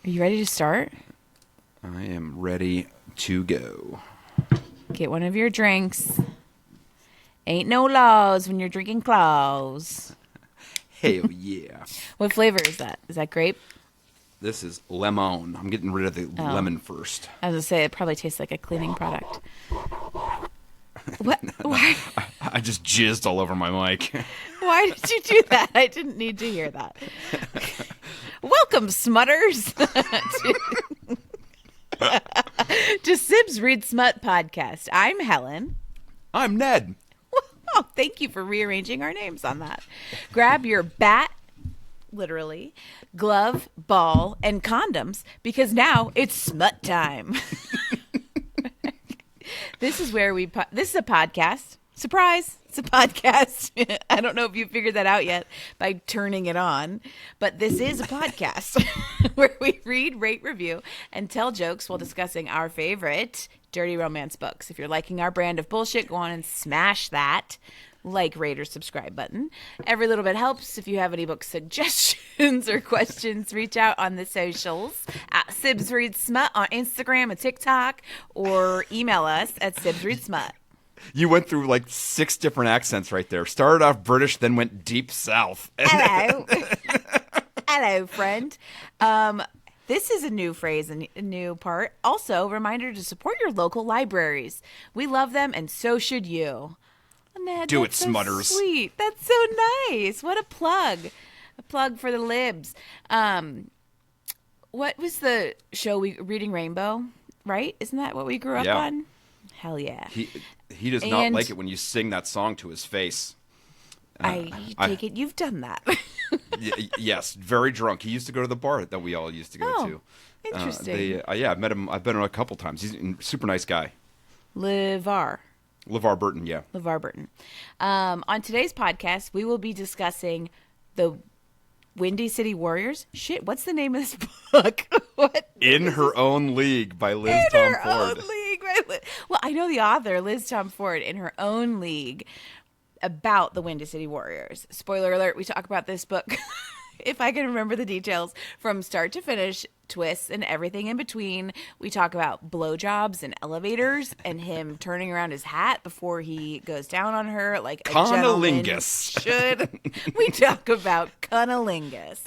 Are you ready to start? I am ready to go. Get one of your drinks. Ain't no laws when you're drinking claws. Hell yeah. What flavor is that? Is that grape? This is lemon. I'm getting rid of the lemon first. I was going to say, it probably tastes like a cleaning product. What? Why? I just jizzed all over my mic. Why did you do that? I didn't need to hear that. Welcome, Smutters, to Sibsreadsmut podcast. I'm Helen. I'm Ned. Oh, thank you for rearranging our names on that. Grab your bat, literally, glove, ball, and condoms, because now it's smut time. This is where this is a podcast. Surprise, it's a podcast. I don't know if you figured that out yet by turning it on, but this is a podcast where we read, rate, review, and tell jokes while discussing our favorite dirty romance books. If you're liking our brand of bullshit, go on and smash that like, rate, or subscribe button. Every little bit helps. If you have any book suggestions or questions, reach out on the socials at Sibsreadsmut on Instagram and TikTok, or email us at Sibsreadsmut. You went through like 6 different accents right there. Started off British, then went deep south. Hello. Hello, friend. This is a new phrase and a new part. Also, reminder to support your local libraries. We love them, and so should you. Ned, Do it, so Smutters. Sweet. That's so nice. What a plug. A plug for the libs. What was the show Reading Rainbow, right? Isn't that what we grew up on? Hell yeah. He does not like it when you sing that song to his face. I take it you've done that. Yes, very drunk. He used to go to the bar that we all used to go to. Interesting. I've met him. I've been a couple times. He's a super nice guy. LeVar Burton, yeah. LeVar Burton. On today's podcast, we will be discussing the Windy City Warriors. Shit, what's the name of this book? In Her Own League by Liz Tomforde. In Her Own League. Right? Well, I know the author, Liz Tomforde, In Her Own League, about the Windy City Warriors. Spoiler alert, we talk about this book, if I can remember the details, from start to finish, twists and everything in between. We talk about blowjobs and elevators and him turning around his hat before he goes down on her like a gentleman should. We talk about cunnilingus.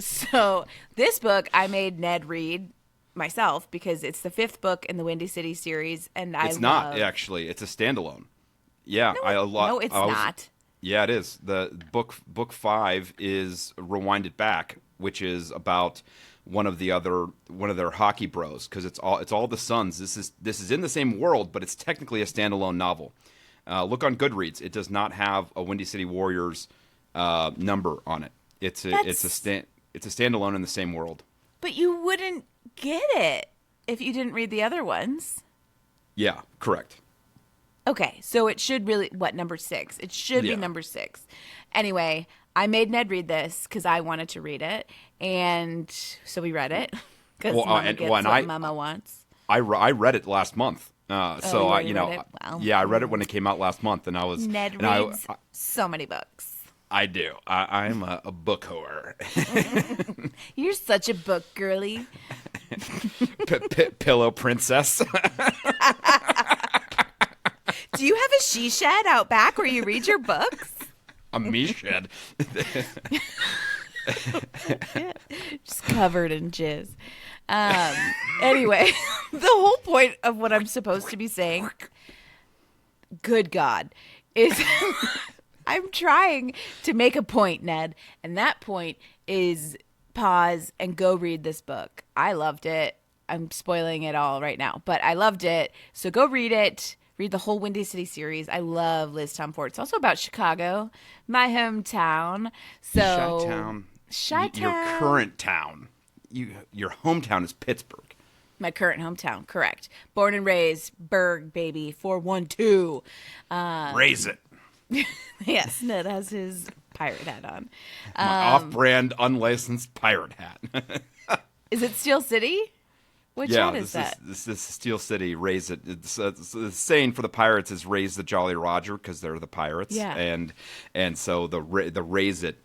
So this book I made Ned read myself because it's the 5th book in the Windy City series, and it's not actually. It's a standalone. Yeah, no, it's not. Yeah, it is. The book 5 is Rewind It Back, which is about one of their hockey bros, because it's all the sons. This is in the same world, but it's technically a standalone novel. Look on Goodreads. It does not have a Windy City Warriors number on it. It's a standalone in the same world. But you wouldn't get it if you didn't read the other ones. Yeah, correct. Okay, so it should really, number 6? It should be number 6. Anyway, I made Ned read this because I wanted to read it, and so we read it because Mama gets what Mama wants. I read it last month, Wow. I read it when it came out last month, and I was Ned reads so many books. I do. I'm a book whore. You're such a book girly. Pillow princess. Do you have a she shed out back where you read your books? A me shed. Just covered in jizz. Anyway, the whole point of what I'm supposed to be saying, good God, is I'm trying to make a point, Ned, and that point is pause and go read this book. I loved it. I'm spoiling it all right now, but I loved it. So go read it. Read the whole Windy City series. I love Liz Tomforde. It's also about Chicago, my hometown. So Chi-town. Your current town. Your hometown is Pittsburgh. My current hometown, correct. Born and raised, Berg, baby, 412. Raise it. Yes, Ned has his pirate hat on. My off-brand, unlicensed pirate hat. Is it Steel City? Which one is that? This is Steel City. Raise it. It's the saying for the pirates is "Raise the Jolly Roger" because they're the pirates. Yeah. And so the raise it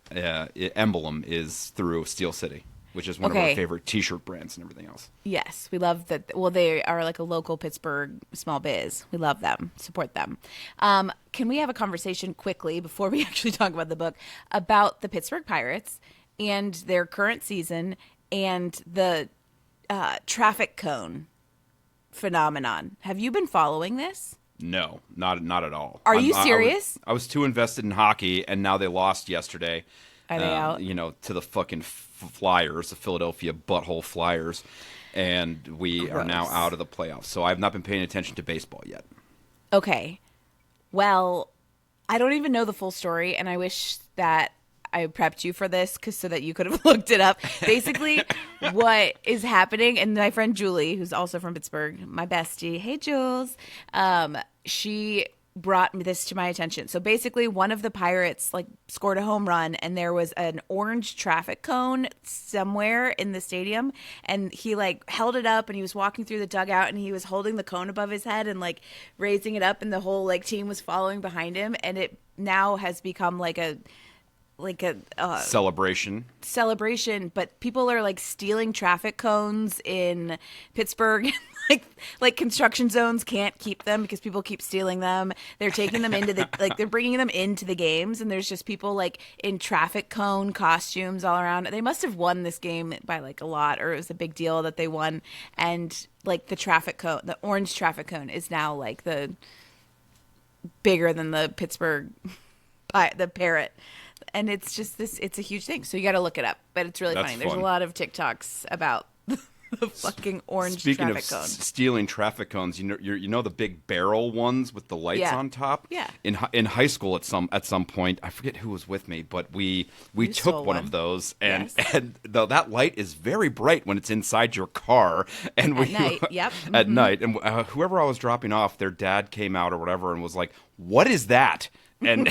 emblem is through Steel City. which is one of our favorite T-shirt brands and everything else. Yes, we love that. Well, they are like a local Pittsburgh small biz. We love them, support them. Can we have a conversation quickly before we actually talk about the book about the Pittsburgh Pirates and their current season and the traffic cone phenomenon? Have you been following this? No, not at all. Are you serious? I was too invested in hockey, and now they lost yesterday. Are they out? To the fucking Flyers, the Philadelphia butthole Flyers, and we are now out of the playoffs. So I've not been paying attention to baseball yet. Okay. Well, I don't even know the full story, and I wish that I prepped you for this so that you could have looked it up. Basically, what is happening, and my friend Julie, who's also from Pittsburgh, my bestie, hey Jules, she brought this to my attention. So basically, one of the Pirates scored a home run, and there was an orange traffic cone somewhere in the stadium, and he held it up, and he was walking through the dugout, and he was holding the cone above his head and raising it up, and the whole team was following behind him, and it now has become a celebration, but people are stealing traffic cones in Pittsburgh. like construction zones can't keep them because people keep stealing them. They're taking them into the they're bringing them into the games, and there's just people in traffic cone costumes all around. They must have won this game by a lot, or it was a big deal that they won. And the traffic cone, the orange traffic cone, is now the bigger than the Pittsburgh the parrot. And it's just it's a huge thing. So you got to look it up. But it's really funny. There's a lot of TikToks about the fucking orange traffic cone. Stealing traffic cones, you know the big barrel ones with the lights on top? Yeah. In high school at some point, I forget who was with me, but we took one of those, and though that light is very bright when it's inside your car, and at night, yep. At night, and whoever I was dropping off, their dad came out or whatever and was like, "What is that?" And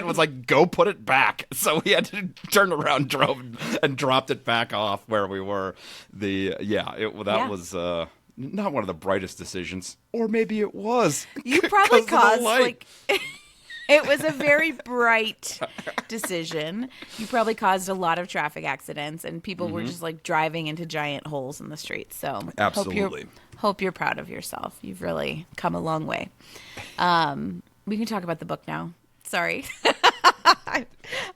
was like, go put it back. So we had to turn around, drove, and dropped it back off where we were. That was not one of the brightest decisions, or maybe it was. You probably caused it was a very bright decision. You probably caused a lot of traffic accidents, and people were just driving into giant holes in the streets. So absolutely, hope you're proud of yourself. You've really come a long way. We can talk about the book now. Sorry.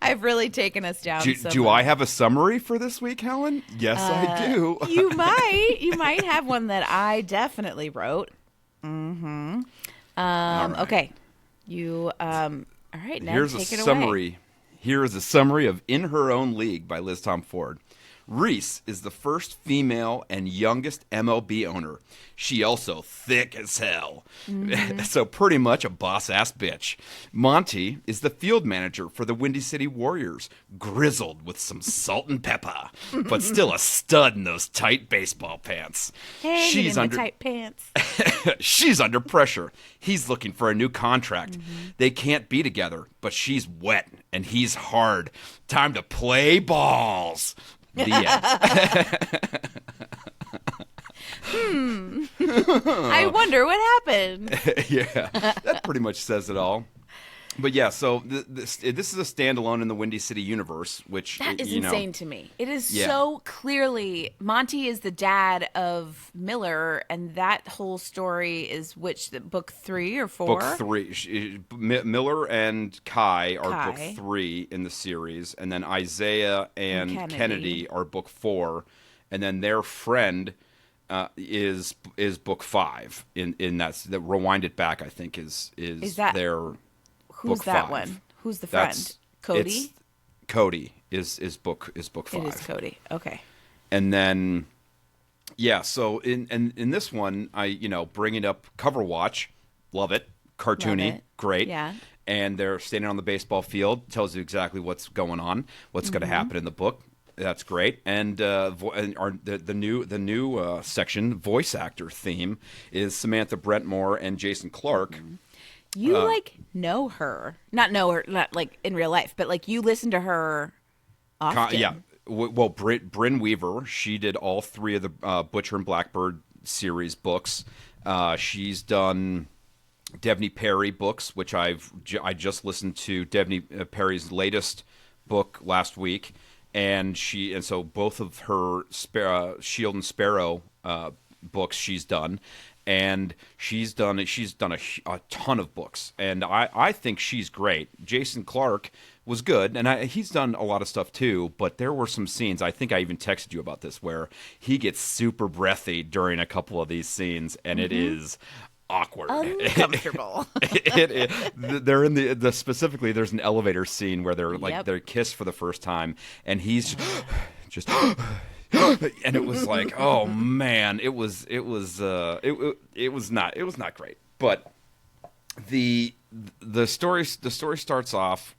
I've really taken us down. Do I have a summary for this week, Helen? Yes, I do. You might have one that I definitely wrote. Mm-hmm. All right. Okay. You all right, Ned, Here's take it summary. away. Here is a summary of In Her Own League by Liz Tomforde. Reese is the first female and youngest MLB owner. She also thick as hell. Mm-hmm. So pretty much a boss-ass bitch. Monty is the field manager for the Windy City Warriors, grizzled with some salt and pepper, but still a stud in those tight baseball pants. She's under tight pants. She's under pressure. He's looking for a new contract. Mm-hmm. They can't be together, but she's wet and he's hard. Time to play balls. The end. I wonder what happened. Yeah, that pretty much says it all. But yeah, so this is a standalone in the Windy City universe, which that is insane to me. It is so clearly Monty is the dad of Miller, and that whole story is book 3 or 4? Book 3. Miller and Kai are book 3 in the series, and then Isaiah and Kennedy are book 4, and then their friend is book 5. In that Rewind It Back, I think is that their. Who's that 5. One? Who's the friend? Cody? Cody is book 5. It is Cody. Okay. And then so in this one I bring it up, cover watch, love it, cartoony, great. Yeah. And they're standing on the baseball field, tells you exactly what's going on, what's going to happen in the book. That's great. And the new section, voice actor theme, is Samantha Brentmore and Jason Clarke. Mm-hmm. You know her, not in real life, but you listen to her often. Yeah. Well, Bryn Weaver, she did all 3 of the Butcher and Blackbird series books. She's done Devney Perry books, which I just listened to Devney Perry's latest book last week, and so both of her Shield and Sparrow books she's done, and she's done a ton of books, and I think she's great. Jason Clark was good, and he's done a lot of stuff too, but there were some scenes, I think I even texted you about this, where he gets super breathy during a couple of these scenes, and it is awkward, uncomfortable. They're in the specifically, there's an elevator scene where they're kissed for the first time, and he's just and it was like, oh man, it was not great. But the story starts off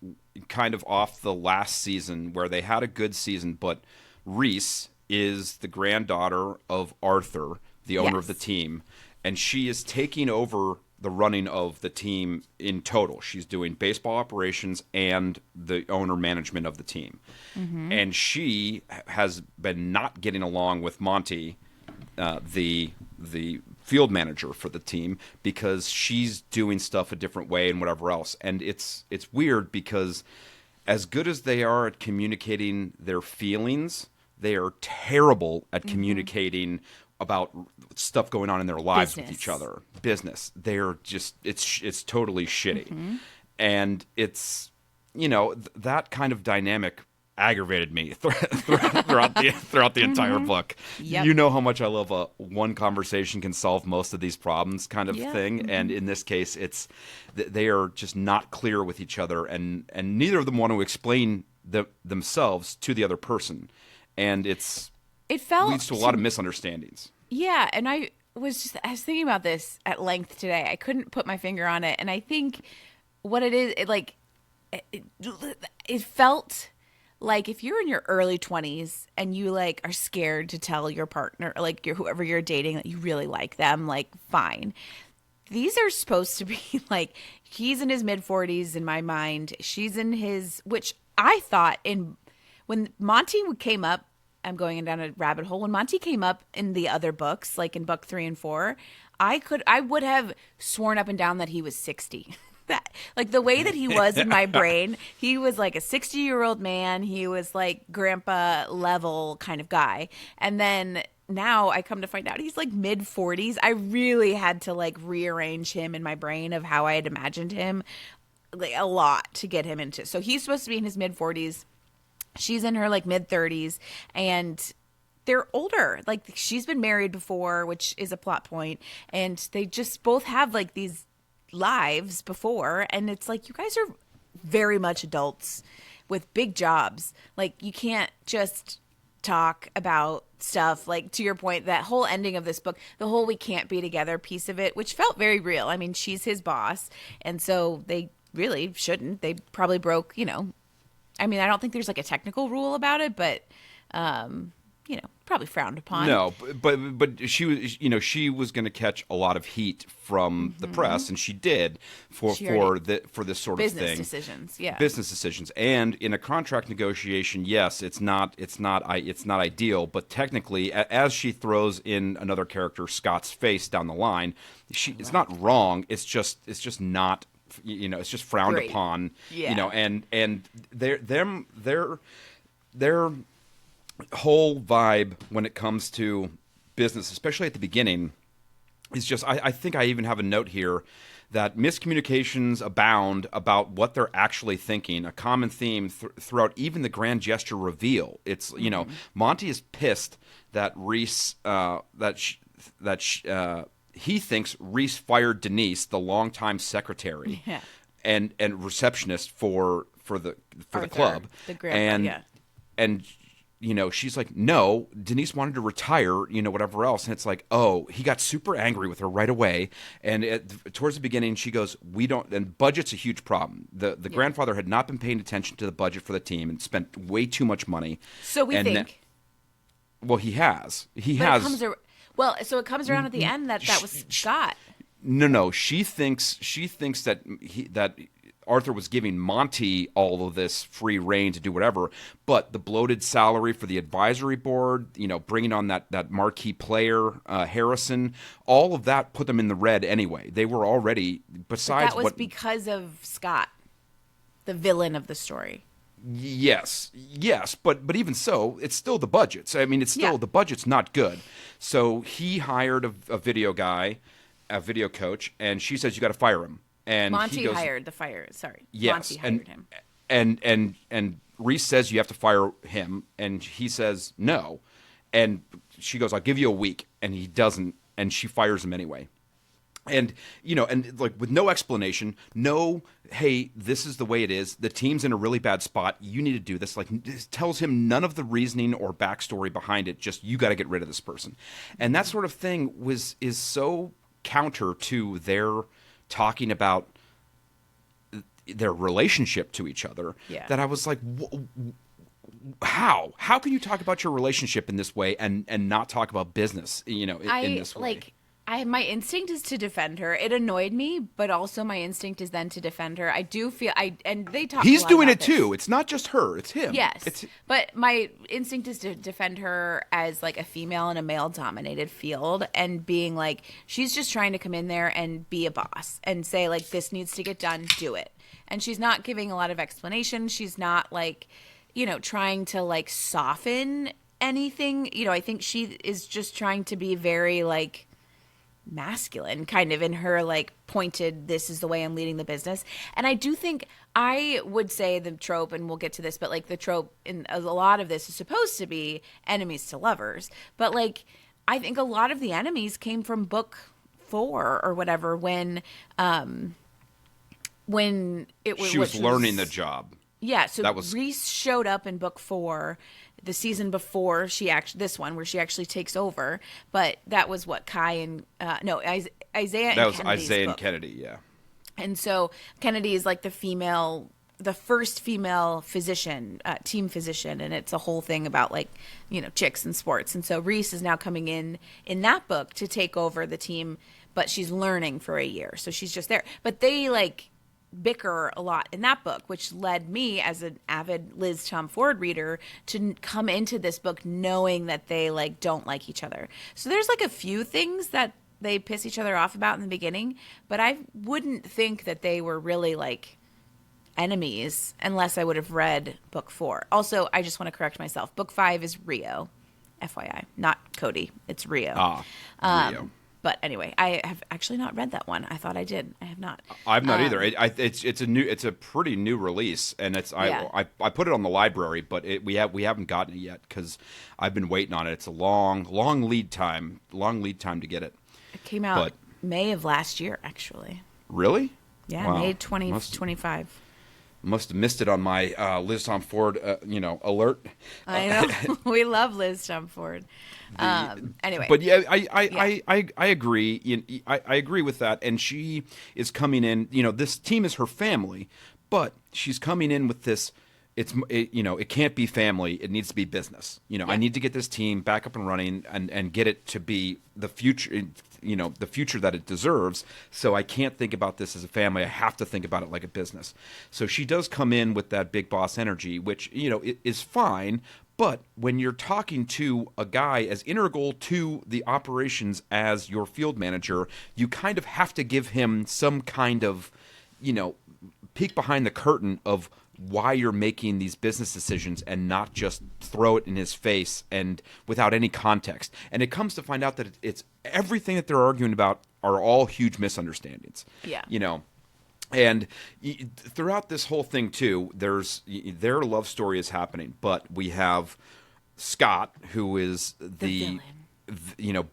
kind of off the last season, where they had a good season, but Reese is the granddaughter of Arthur, the owner of the team, and she is taking over the running of the team in total. She's doing baseball operations and the owner management of the team. Mm-hmm. And she has been not getting along with Monty, the field manager for the team, because she's doing stuff a different way and whatever else. And it's weird, because as good as they are at communicating their feelings, they are terrible at communicating about stuff going on in their lives with each other. Business. They're just, it's totally shitty. Mm-hmm. And it's, that kind of dynamic aggravated me throughout the entire book. Yep. You know how much I love a one conversation can solve most of these problems kind of thing. Mm-hmm. And in this case, it's they are just not clear with each other, and neither of them want to explain themselves to the other person. And leads to a lot of misunderstandings. Yeah, and I was thinking about this at length today. I couldn't put my finger on it, and I think what it is, it felt like if you're in your early 20s and you are scared to tell your partner, whoever you're dating, that you really like them, fine. These are supposed to be he's in his mid 40s in my mind. She's in his, which I thought when Monty came up, I'm going down a rabbit hole. When Monty came up in the other books, in book 3 and 4, I would have sworn up and down that he was 60. That the way that he was in my brain, he was like a 60-year-old man. He was grandpa level kind of guy. And then now I come to find out he's mid 40s. I really had to rearrange him in my brain of how I had imagined him a lot to get him into. So he's supposed to be in his mid 40s. She's in her mid 30s, and they're older. She's been married before, which is a plot point, and they just both have these lives before, and it's you guys are very much adults with big jobs. You can't just talk about stuff to your point, that whole ending of this book, the whole we can't be together piece of it, which felt very real. I mean, she's his boss, and so they really shouldn't. They probably broke, I mean, I don't think there's a technical rule about it, but probably frowned upon. No, but she was going to catch a lot of heat from the press, and she did for this sort of thing. Business decisions, yeah. Business decisions, and in a contract negotiation, yes, it's not ideal, but technically, as she throws in another character, Scott's face down the line, it's not wrong. It's just not. It's just frowned upon. Yeah. And their whole vibe when it comes to business, especially at the beginning, is just I think I even have a note here that miscommunications abound about what they're actually thinking. A common theme throughout even the grand gesture reveal. It's Monty is pissed that Reese he thinks Reese fired Denise, the longtime secretary and receptionist for the club, and she's like, no, Denise wanted to retire, whatever else, and it's he got super angry with her right away, and towards the beginning she goes, we don't, and budget's a huge problem. The grandfather had not been paying attention to the budget for the team and spent way too much money. So we think. Well, he has. Well, so it comes around at the end that was Scott. No. She thinks that that Arthur was giving Monty all of this free reign to do whatever, but the bloated salary for the advisory board, bringing on that marquee player, Harrison, all of that put them in the red anyway. They were already, besides but that was because of Scott, the villain of the story. Yes, but even so, it's still the budgets. I mean, it's still the budget's not good. So he hired a video guy, a video coach, and she says you got to fire him. And Monty he goes, hired the fire. Sorry, yes, Monty hired him. And Reese says you have to fire him, and he says no, and she goes, I'll give you a week, and he doesn't, and she fires him anyway. And, and like with no explanation, no, hey, this is the way it is. The team's in a really bad spot. You need to do this. Like, it tells him none of the reasoning or backstory behind it. Just, you got to get rid of this person. And that sort of thing is so counter to their talking about their relationship to each other that I was like, how can you talk about your relationship in this way and not talk about business, in this way? My instinct is to defend her. It annoyed me, but also my instinct is then to defend her. I do feel and they talk. He's doing it this. too. It's not just her. It's him. Yes, but my instinct is to defend her as like a female in a male-dominated field, and being like, she's just trying to come in there and be a boss and say like, this needs to get done, do it. And she's not giving a lot of explanation. She's not like, trying to like soften anything. I think she is just trying to be very like masculine kind of in her like pointed, this is the way I'm leading the business. And I do think, I would say the trope, and we'll get to this, but like the trope in a lot of this is supposed to be enemies to lovers, but like I think a lot of the enemies came from book 4 or whatever, when it was she was learning the job. Yeah, so Reese showed up in book 4, the season before this one where she actually takes over. But that was what Kai and Isaiah. That was Isaiah and Kennedy, yeah. And so Kennedy is like the first female physician, team physician, and it's a whole thing about like chicks and sports. And so Reese is now coming in that book to take over the team, but she's learning for a year, so she's just there. But they like bicker a lot in that book, which led me as an avid Liz Tomforde reader to come into this book knowing that they like don't like each other. So there's like a few things that they piss each other off about in the beginning, but I wouldn't think that they were really like enemies unless I would have read book 4. Also, I just want to correct myself. Book 5 is Rio, FYI, not Cody. It's Rio. Rio. But anyway, I have actually not read that one. I thought I did. I have not. I've not either. It's a pretty new release, and I put it on the library, but we haven't gotten it yet because I've been waiting on it. It's a long lead time to get it. It came out May of last year, actually. Really? Yeah, wow. May 2025. Must have missed it on my Liz Tomforde, alert. I know. We love Liz Tomforde. Anyway, but yeah, I agree. I agree with that. And she is coming in. This team is her family, but she's coming in with this. It can't be family. It needs to be business. I need to get this team back up and running and get it to be the future. The future that it deserves. So I can't think about this as a family. I have to think about it like a business. So she does come in with that big boss energy, which, is fine. But when you're talking to a guy as integral to the operations as your field manager, you kind of have to give him some kind of, peek behind the curtain of why you're making these business decisions and not just throw it in his face and without any context. And it comes to find out that it's everything that they're arguing about are all huge misunderstandings. Yeah. And throughout this whole thing too, their love story is happening, but we have Scott, who is the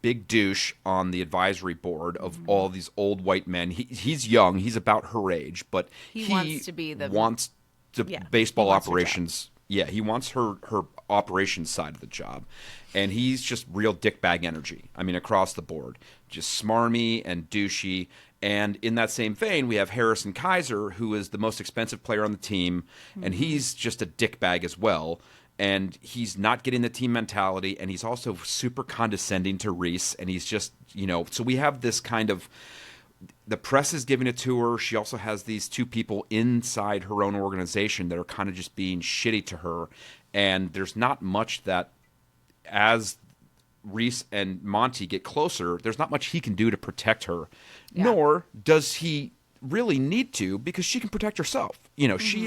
big douche on the advisory board of all these old white men. He's young, he's about her age, but he wants to be baseball operations. Yeah, he wants her operations side of the job. And he's just real dickbag energy. I mean, across the board. Just smarmy and douchey. And in that same vein, we have Harrison Kaiser, who is the most expensive player on the team. Mm-hmm. And he's just a dickbag as well. And he's not getting the team mentality. And he's also super condescending to Reese. And he's just, so we have this kind of... The press is giving it to her. She also has these two people inside her own organization that are kind of just being shitty to her. And there's not much that, as Reese and Monty get closer, there's not much he can do to protect her. Yeah. Nor does he really need to, because she can protect herself. She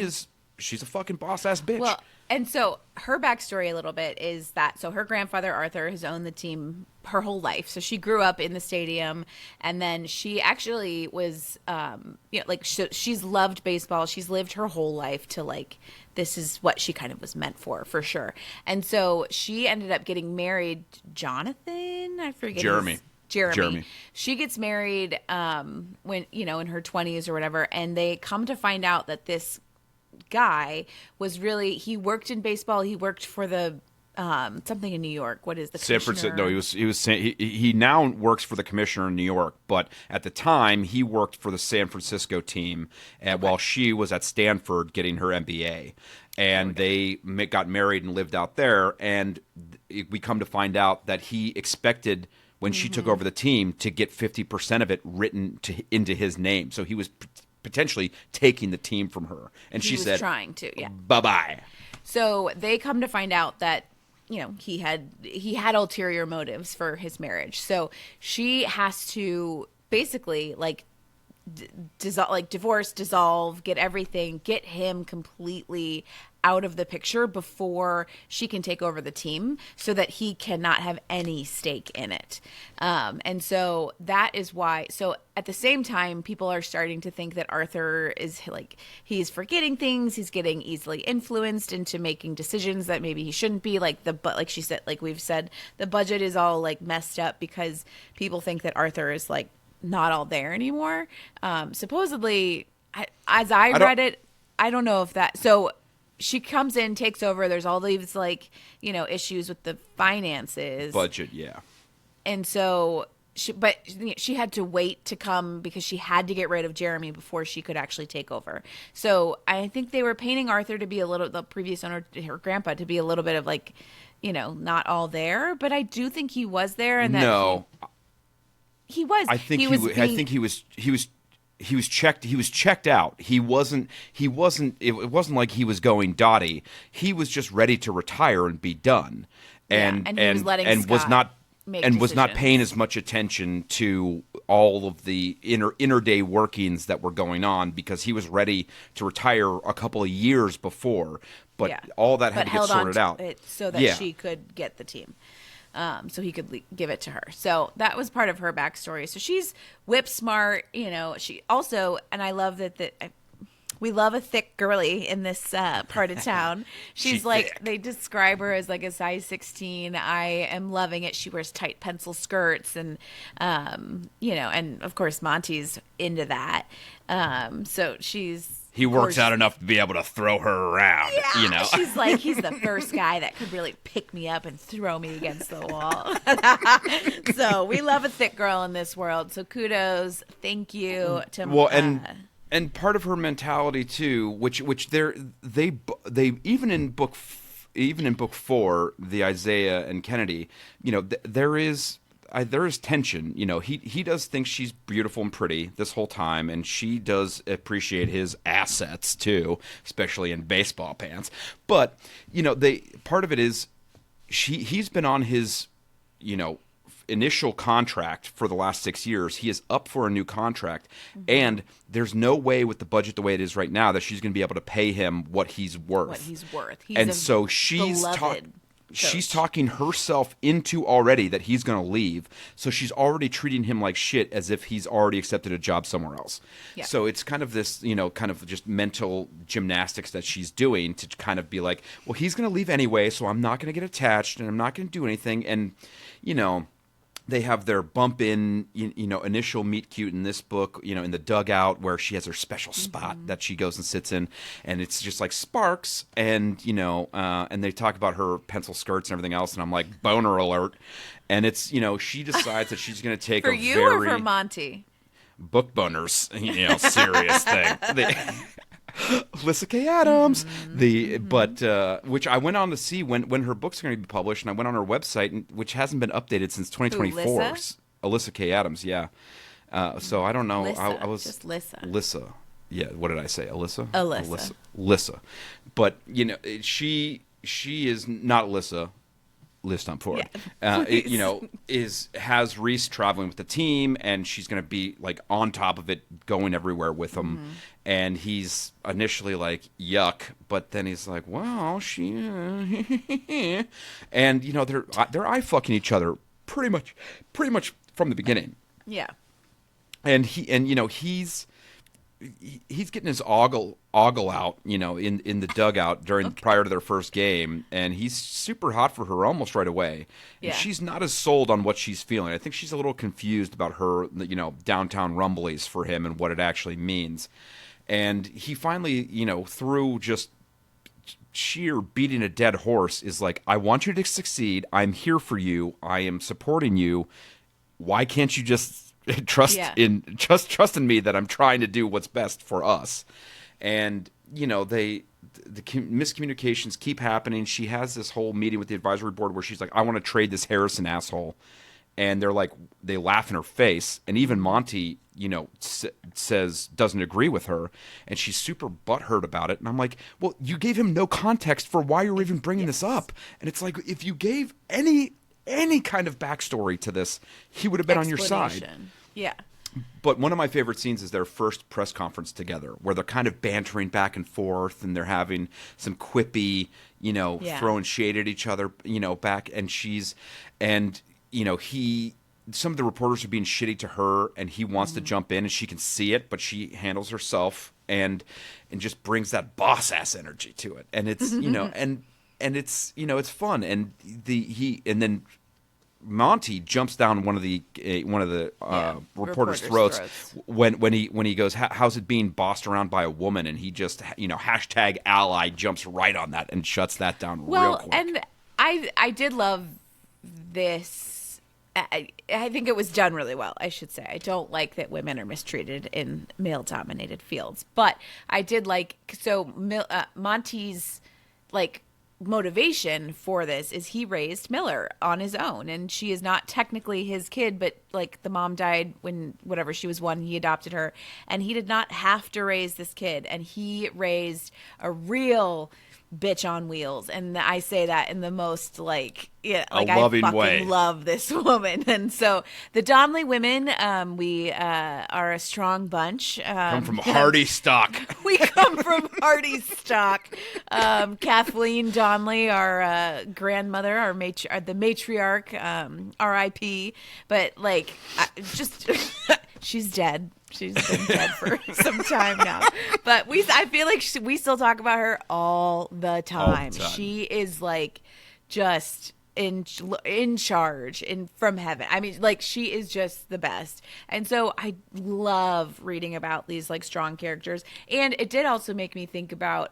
she's a fucking boss ass bitch. Well, and so her backstory a little bit is that so her grandfather Arthur has owned the team her whole life. So she grew up in the stadium, and then she actually was, like she's loved baseball. She's lived her whole life to like this is what she kind of was meant for sure. And so she ended up getting married. Jonathan, I forget. Jeremy. She gets married when in her 20s or whatever, and they come to find out that this guy was really he worked in baseball. He worked for the something in New York. What is the San Francisco? No, he now works for the commissioner in New York, but at the time he worked for the San Francisco team, while she was at Stanford getting her MBA, and they got married and lived out there. And we come to find out that he expected when she took over the team to get 50% of it written into his name, so he was potentially taking the team from her, and she said, "Trying to, yeah, bye-bye." So they come to find out that he had ulterior motives for his marriage. So she has to basically divorce, dissolve, get everything, get him completely out of the picture before she can take over the team, so that he cannot have any stake in it. And so that is why. So at the same time, people are starting to think that Arthur is he's forgetting things. He's getting easily influenced into making decisions that maybe he shouldn't be. Like she said, like we've said, the budget is all messed up because people think that Arthur is not all there anymore. Supposedly, as I read it, I don't know if that. So she comes in, takes over. There's all these issues with the finances, budget, yeah. And so she had to wait to come because she had to get rid of Jeremy before she could actually take over. So I think they were painting Arthur to be the previous owner, her grandpa, to be a little bit of not all there. But I do think he was there, and that no. He was. I think he was checked out. It wasn't like he was going dotty. He was just ready to retire and be done. And was not paying as much attention to all of the inner day workings that were going on, because he was ready to retire a couple of years before. But all that had to get sorted out so that she could get the team. So he could give it to her. So that was part of her backstory. So she's whip smart, she also, and I love that we love a thick girly in this part of town. She's they describe her as a size 16. I am loving it. She wears tight pencil skirts and, and of course Monty's into that. So he works out enough to be able to throw her around, She's he's the first guy that could really pick me up and throw me against the wall. So we love a thick girl in this world. So kudos. Thank you to and part of her mentality too, which they even in book 4, the Isaiah and Kennedy, there is tension. He does think she's beautiful and pretty this whole time, and she does appreciate his assets too, especially in baseball pants. But part of it is he's been on his initial contract for the last 6 years. He is up for a new contract, and there's no way with the budget the way it is right now that she's going to be able to pay him what he's worth. So she's talking herself into already that he's going to leave. So she's already treating him like shit, as if he's already accepted a job somewhere else. Yeah. So it's kind of this, kind of just mental gymnastics that she's doing to kind of be like, well, he's going to leave anyway, so I'm not going to get attached and I'm not going to do anything. And, they have their bump in, initial meet cute in this book, in the dugout where she has her special spot that she goes and sits in, and it's just like sparks, and and they talk about her pencil skirts and everything else, and I'm like, boner alert, and it's she decides that she's going to take for you or for Monty, book boners, serious thing. Alyssa K. Adams, which I went on to see when her books are going to be published, and I went on her website, which hasn't been updated since 2024. Alyssa K. Adams, yeah. So I don't know. I was just Lissa. Lissa, yeah. What did I say? Alyssa. Alyssa. Lissa. But she is not Alyssa. Liz Tomforde, Please. has Reese traveling with the team, and she's going to be like on top of it, going everywhere with him. Mm-hmm. And he's initially like, yuck, but then he's like, well, she, and they're eye fucking each other pretty much from the beginning. Yeah. And he's getting his ogle out, in the dugout prior to their first game, and he's super hot for her almost right away. Yeah. And she's not as sold on what she's feeling. I think she's a little confused about her, downtown rumblies for him and what it actually means. And he finally, through just sheer beating a dead horse, is like, I want you to succeed. I'm here for you. I am supporting you. Why can't you just trust in me that I'm trying to do what's best for us? And the miscommunications keep happening. She has this whole meeting with the advisory board where she's like, I want to trade this Harrison asshole, and they're like, they laugh in her face, and even Monty says doesn't agree with her, and she's super butthurt about it. And I'm like, well, you gave him no context for why you're even bringing this up. And it's like, if you gave any kind of backstory to this, he would have been on your side. Yeah. But one of my favorite scenes is their first press conference together, where they're kind of bantering back and forth, and they're having some quippy, throwing shade at each other, back. And some of the reporters are being shitty to her, and he wants to jump in, and she can see it, but she handles herself and just brings that boss ass energy to it. And it's, and it's, it's fun. And then Monty jumps down one of the reporters' throats when he goes, how's it being bossed around by a woman? And he just, hashtag ally jumps right on that and shuts that down real quick. And I did love this. I think it was done really well, I should say. I don't like that women are mistreated in male-dominated fields, but I did like, Monty's like motivation for this is he raised Miller on his own, and she is not technically his kid, but like the mom died when whatever she was 1, he adopted her, and he did not have to raise this kid, and he raised a real bitch on wheels. And I say that in the most like, loving I fucking way. love this woman. And so the Donnelly women, we are a strong bunch. Come from hardy stock. We come from hardy stock. Kathleen Donnelly, our grandmother, the matriarch, R.I.P. But like, she's dead. She's been dead for some time now. But I feel like we still talk about her all the time. She is like just in charge from heaven. I mean, like, she is just the best. And so I love reading about these like strong characters. And it did also make me think about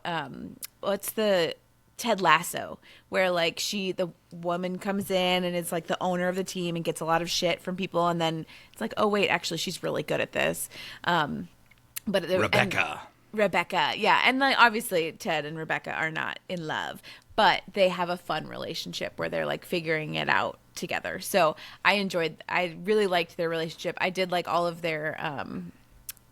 what's the Ted Lasso, where like the woman comes in and is like the owner of the team and gets a lot of shit from people, and then it's like, oh wait, actually she's really good at this. But Rebecca, yeah, and like obviously Ted and Rebecca are not in love, but they have a fun relationship where they're like figuring it out together. So I really liked their relationship. I did like all of their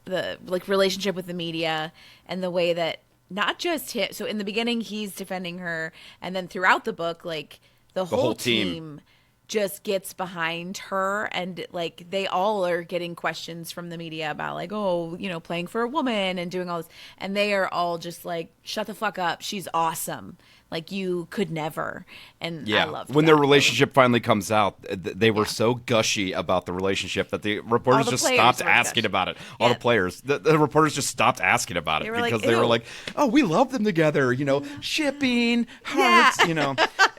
the like relationship with the media and the way that not just him. So in the beginning, he's defending her, and then throughout the book, like the whole team just gets behind her, and like they all are getting questions from the media about like, oh, playing for a woman and doing all this, and they are all just like, shut the fuck up, she's awesome. Like, you could never. And I loved when that. their relationship finally comes out, they were so gushy about the relationship that the reporters just stopped asking about it. All the players, the reporters just stopped asking about it because they were like, oh, we love them together, shipping, hearts,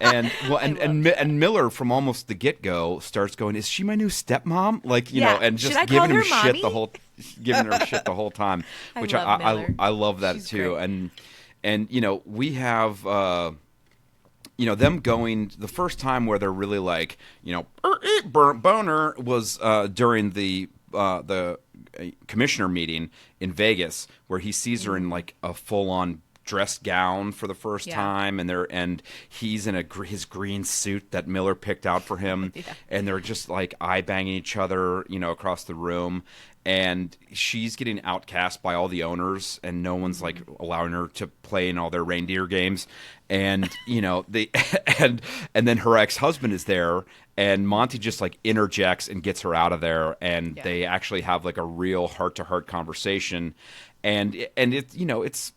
and Miller from almost the get-go starts going, is she my new stepmom? Like, and just giving him shit the whole time, which I love that too. Great. And we have them going the first time where they're really like, boner was during the commissioner meeting in Vegas, where he sees her in like a full-on dress gown for the first time, and he's in his green suit that Miller picked out for him, and they're just like eye banging each other, across the room, and she's getting outcast by all the owners, and no one's like allowing her to play in all their reindeer games, and they and then her ex-husband is there, and Monty just like interjects and gets her out of there, and they actually have like a real heart-to-heart conversation, and it's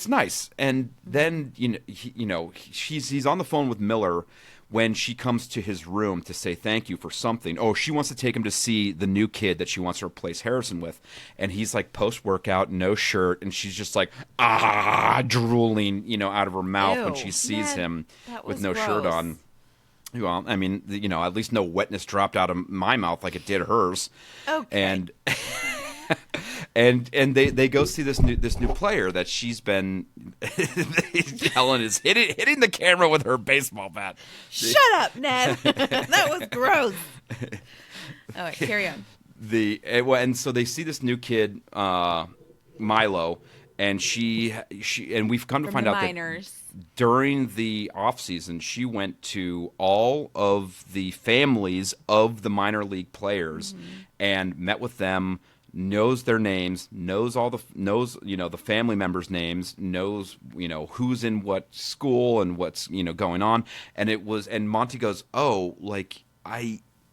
nice. And then he's on the phone with Miller when she comes to his room to say thank you for something. Oh, she wants to take him to see the new kid that she wants to replace Harrison with. And he's like post-workout, no shirt, and she's just like drooling, out of her mouth when she sees him with no shirt on. Well, I mean, at least no wetness dropped out of my mouth like it did hers. Okay. And they go see this new player that she's been. Helen is hitting the camera with her baseball bat. Shut up, Ned. That was gross. All right, carry on. And so they see this new kid, Milo, and she and we've come to find out that during the off season she went to all of the families of the minor league players and met with them. Knows their names, knows the family members' names, knows who's in what school and what's going on, and Monty goes,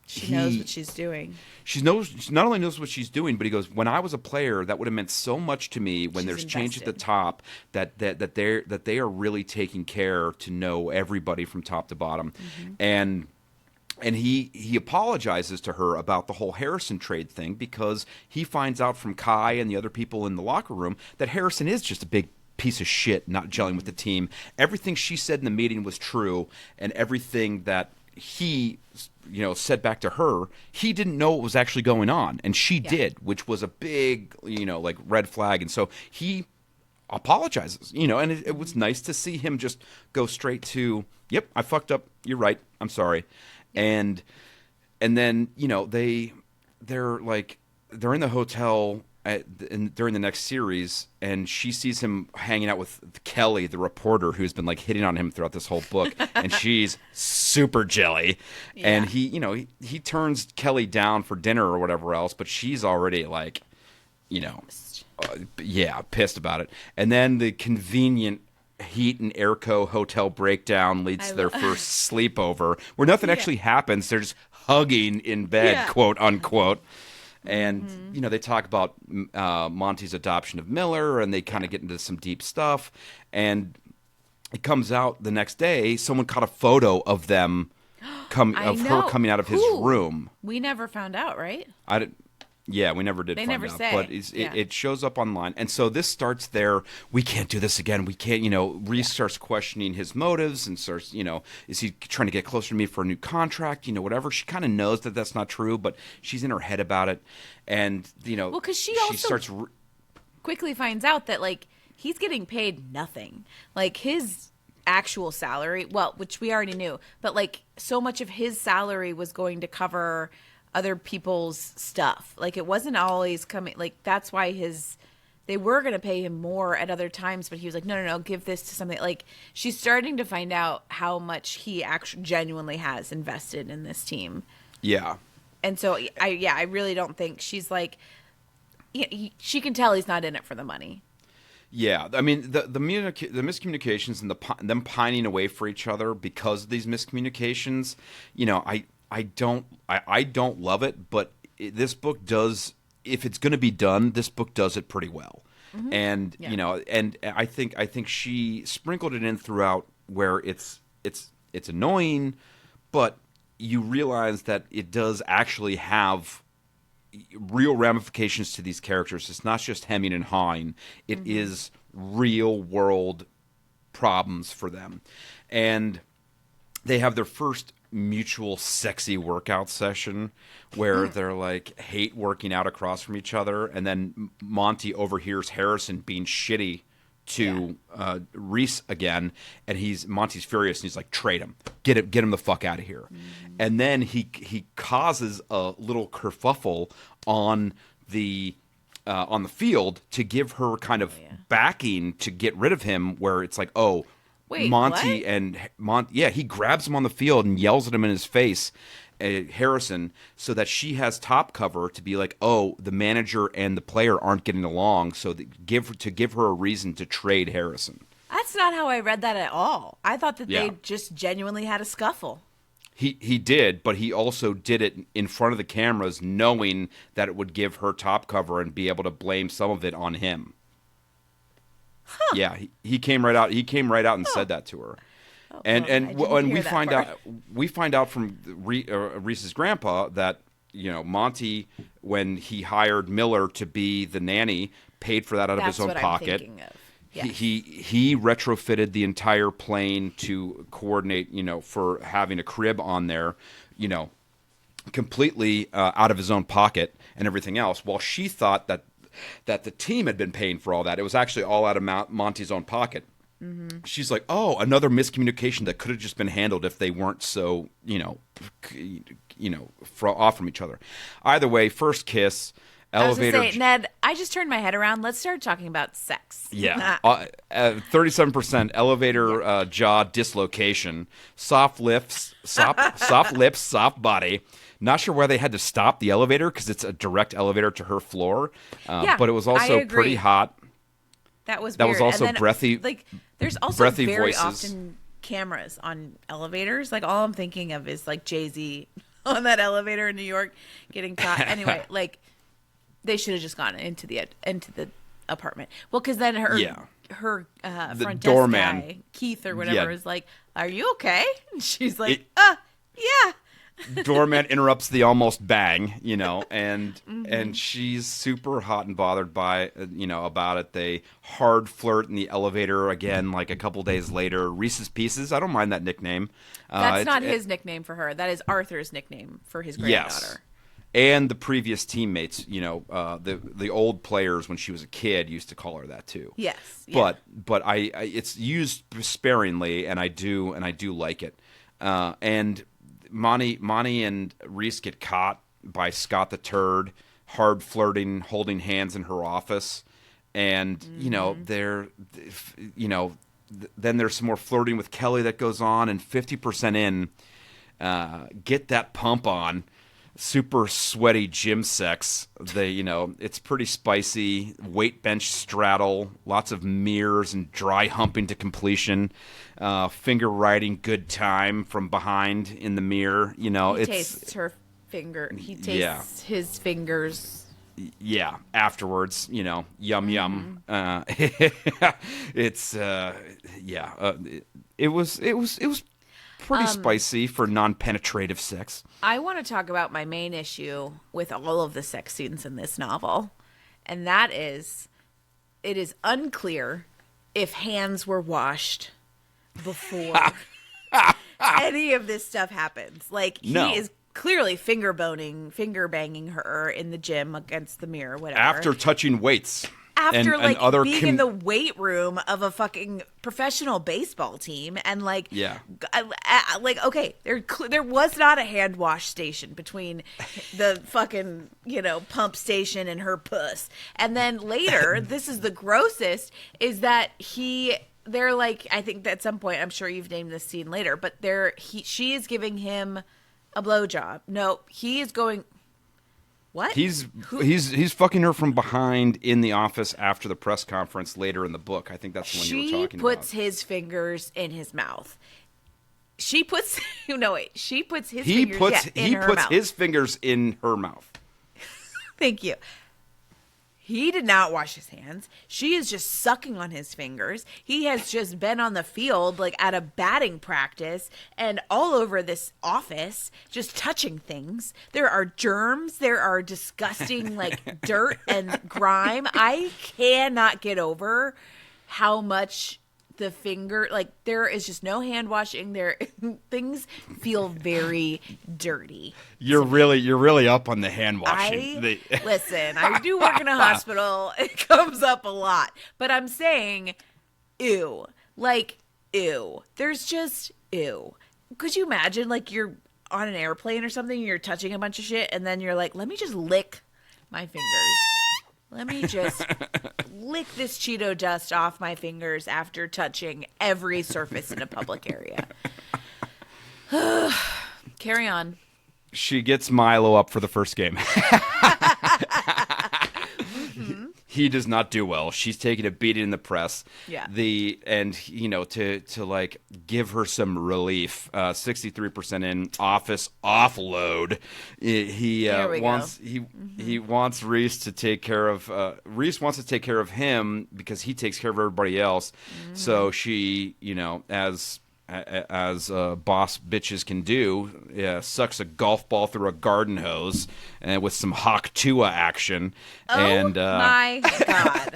she knows what she's doing. She not only knows what she's doing, but he goes, when I was a player, that would have meant so much to me. When there's change at the top, that they are really taking care to know everybody from top to bottom, And he apologizes to her about the whole Harrison trade thing because he finds out from Kai and the other people in the locker room that Harrison is just a big piece of shit, not gelling with the team. Everything she said in the meeting was true, and everything that he said back to her, he didn't know what was actually going on, and she did, which was a big red flag. And so he apologizes, and it was nice to see him just go straight to, yep, I fucked up, you're right, I'm sorry. And then they're in the hotel during the next series, and she sees him hanging out with Kelly, the reporter, who's been hitting on him throughout this whole book, and she's super jelly. And he turns Kelly down for dinner or whatever else, but she's already pissed about it. And then the convenient Heat and Airco hotel breakdown leads to their first sleepover where nothing actually happens. They're just hugging in bed, quote unquote. And they talk about Monty's adoption of Miller, and they kind of get into some deep stuff. And it comes out the next day. Someone caught a photo of them, her coming out of his room. We never found out, right? Yeah, we never did find out. Say. But it shows up online. And so this starts there. We can't do this again. We can't, Reese starts questioning his motives and starts, is he trying to get closer to me for a new contract? Whatever. She kind of knows that that's not true, but she's in her head about it. And, well, because she also starts quickly finds out that, he's getting paid nothing. His actual salary, well, which we already knew, but, so much of his salary was going to cover other people's stuff. It wasn't always coming. That's why they were going to pay him more at other times, but he was like, no, give this to something. She's starting to find out how much he actually genuinely has invested in this team. Yeah. And so I really don't think she's she can tell he's not in it for the money. Yeah, I mean the miscommunications and them pining away for each other because of these miscommunications. I don't love it, but this book does. If it's going to be done, this book does it pretty well. And and I think she sprinkled it in throughout where it's annoying, but you realize that it does actually have real ramifications to these characters. It's not just hemming and hawing. It is real world problems for them, and they have their first mutual sexy workout session where they're hate working out across from each other, and then Monty overhears Harrison being shitty to Reese again, and Monty's furious, and he's like, trade him, get him the fuck out of here. And then he causes a little kerfuffle on the on the field to give her kind of backing to get rid of him, where it's like, oh, wait, Monty what? and he grabs him on the field and yells at him in his face, Harrison, so that she has top cover to be like, oh, the manager and the player aren't getting along, so give her a reason to trade Harrison. That's not how I read that at all. I thought that Yeah. they just genuinely had a scuffle. He did, but he also did it in front of the cameras, knowing that it would give her top cover and be able to blame some of it on him. Huh. Yeah, he came right out. He came right out and said that to her. Oh, and well, we find part. out from Reese's grandpa that Monty, when he hired Miller to be the nanny, paid for that out of his own pocket. I'm thinking of. Yes. He retrofitted the entire plane to coordinate, for having a crib on there, completely out of his own pocket and everything else. While she thought that the team had been paying for all that, it was actually all out of Monty's own pocket. Mm-hmm. She's like, oh, another miscommunication that could have just been handled if they weren't so, off from each other. Either way, first kiss. Elevator. I was gonna say, Ned, I just turned my head around. Let's start talking about sex. Yeah. 37% elevator jaw dislocation. Soft lips, soft body. Not sure why they had to stop the elevator because it's a direct elevator to her floor. But it was also pretty hot. That was weird. Was also and then, breathy. Like, there's also breathy very voices. often cameras on elevators. Like, all I'm thinking of is like Jay-Z on that elevator in New York getting caught. Anyway, like. They should have just gone into the apartment. Well, because then her the front doorman desk guy, Keith or whatever, is like, "Are you okay?" And she's like, yeah. Doorman interrupts the almost bang, and Mm-hmm. she's super hot and bothered by about it. They hard flirt in the elevator again, like a couple days later. Reese's Pieces. I don't mind that nickname. That's not his nickname for her. That is Arthur's nickname for his granddaughter. Yes. And the previous teammates, the old players when she was a kid used to call her that too. Yes, yeah. But I it's used sparingly, and I do like it. And Monty and Reese get caught by Scott the Turd, hard flirting, holding hands in her office, and they're then there's some more flirting with Kelly that goes on, and 50% in, get that pump on. Super sweaty gym sex. It's pretty spicy. Weight bench straddle. Lots of mirrors and dry humping to completion. Finger writing good time from behind in the mirror. He tastes her finger. He tastes his fingers. Yeah. Afterwards, yum yum. It's It was pretty spicy for non-penetrative sex. I want to talk about my main issue with all of the sex scenes in this novel, and that is, it is unclear if hands were washed before any of this stuff happens. Like, he is clearly finger banging her in the gym against the mirror, whatever. After touching weights. After and other being in the weight room of a fucking professional baseball team, and okay, there was not a hand wash station between the fucking pump station and her puss, and then later, this is the grossest, is that they're like, I think at some point, I'm sure you've named this scene later, but she is giving him a blowjob. No, he is going. What? He's fucking her from behind in the office after the press conference later in the book. I think that's the one you were talking about. She puts his fingers in his mouth. She puts She puts his fingers in her mouth. He puts his fingers in her mouth. Thank you. He did not wash his hands. She is just sucking on his fingers. He has just been on the field, like at a batting practice, and all over this office, just touching things. There are germs. There are disgusting, like, dirt and grime. I cannot get over how much the finger, like, there is just no hand washing. Things feel very dirty. You're really up on the hand washing. Listen, I do work in a hospital. It comes up a lot, but I'm saying, ew, like, ew. There's just ew. Could you imagine, like, you're on an airplane or something, and you're touching a bunch of shit, and then you're like, let me just lick my fingers. Let me just lick this Cheeto dust off my fingers after touching every surface in a public area. Carry on. She gets Milo up for the first game. He does not do well. She's taking a beating in the press. Yeah. To like give her some relief. 63% in office offload. He wants Reese to take care of. Reese wants to take care of him because he takes care of everybody else. Mm-hmm. So she, as boss bitches can do, sucks a golf ball through a garden hose and with some Hawk Tua action. Oh my God.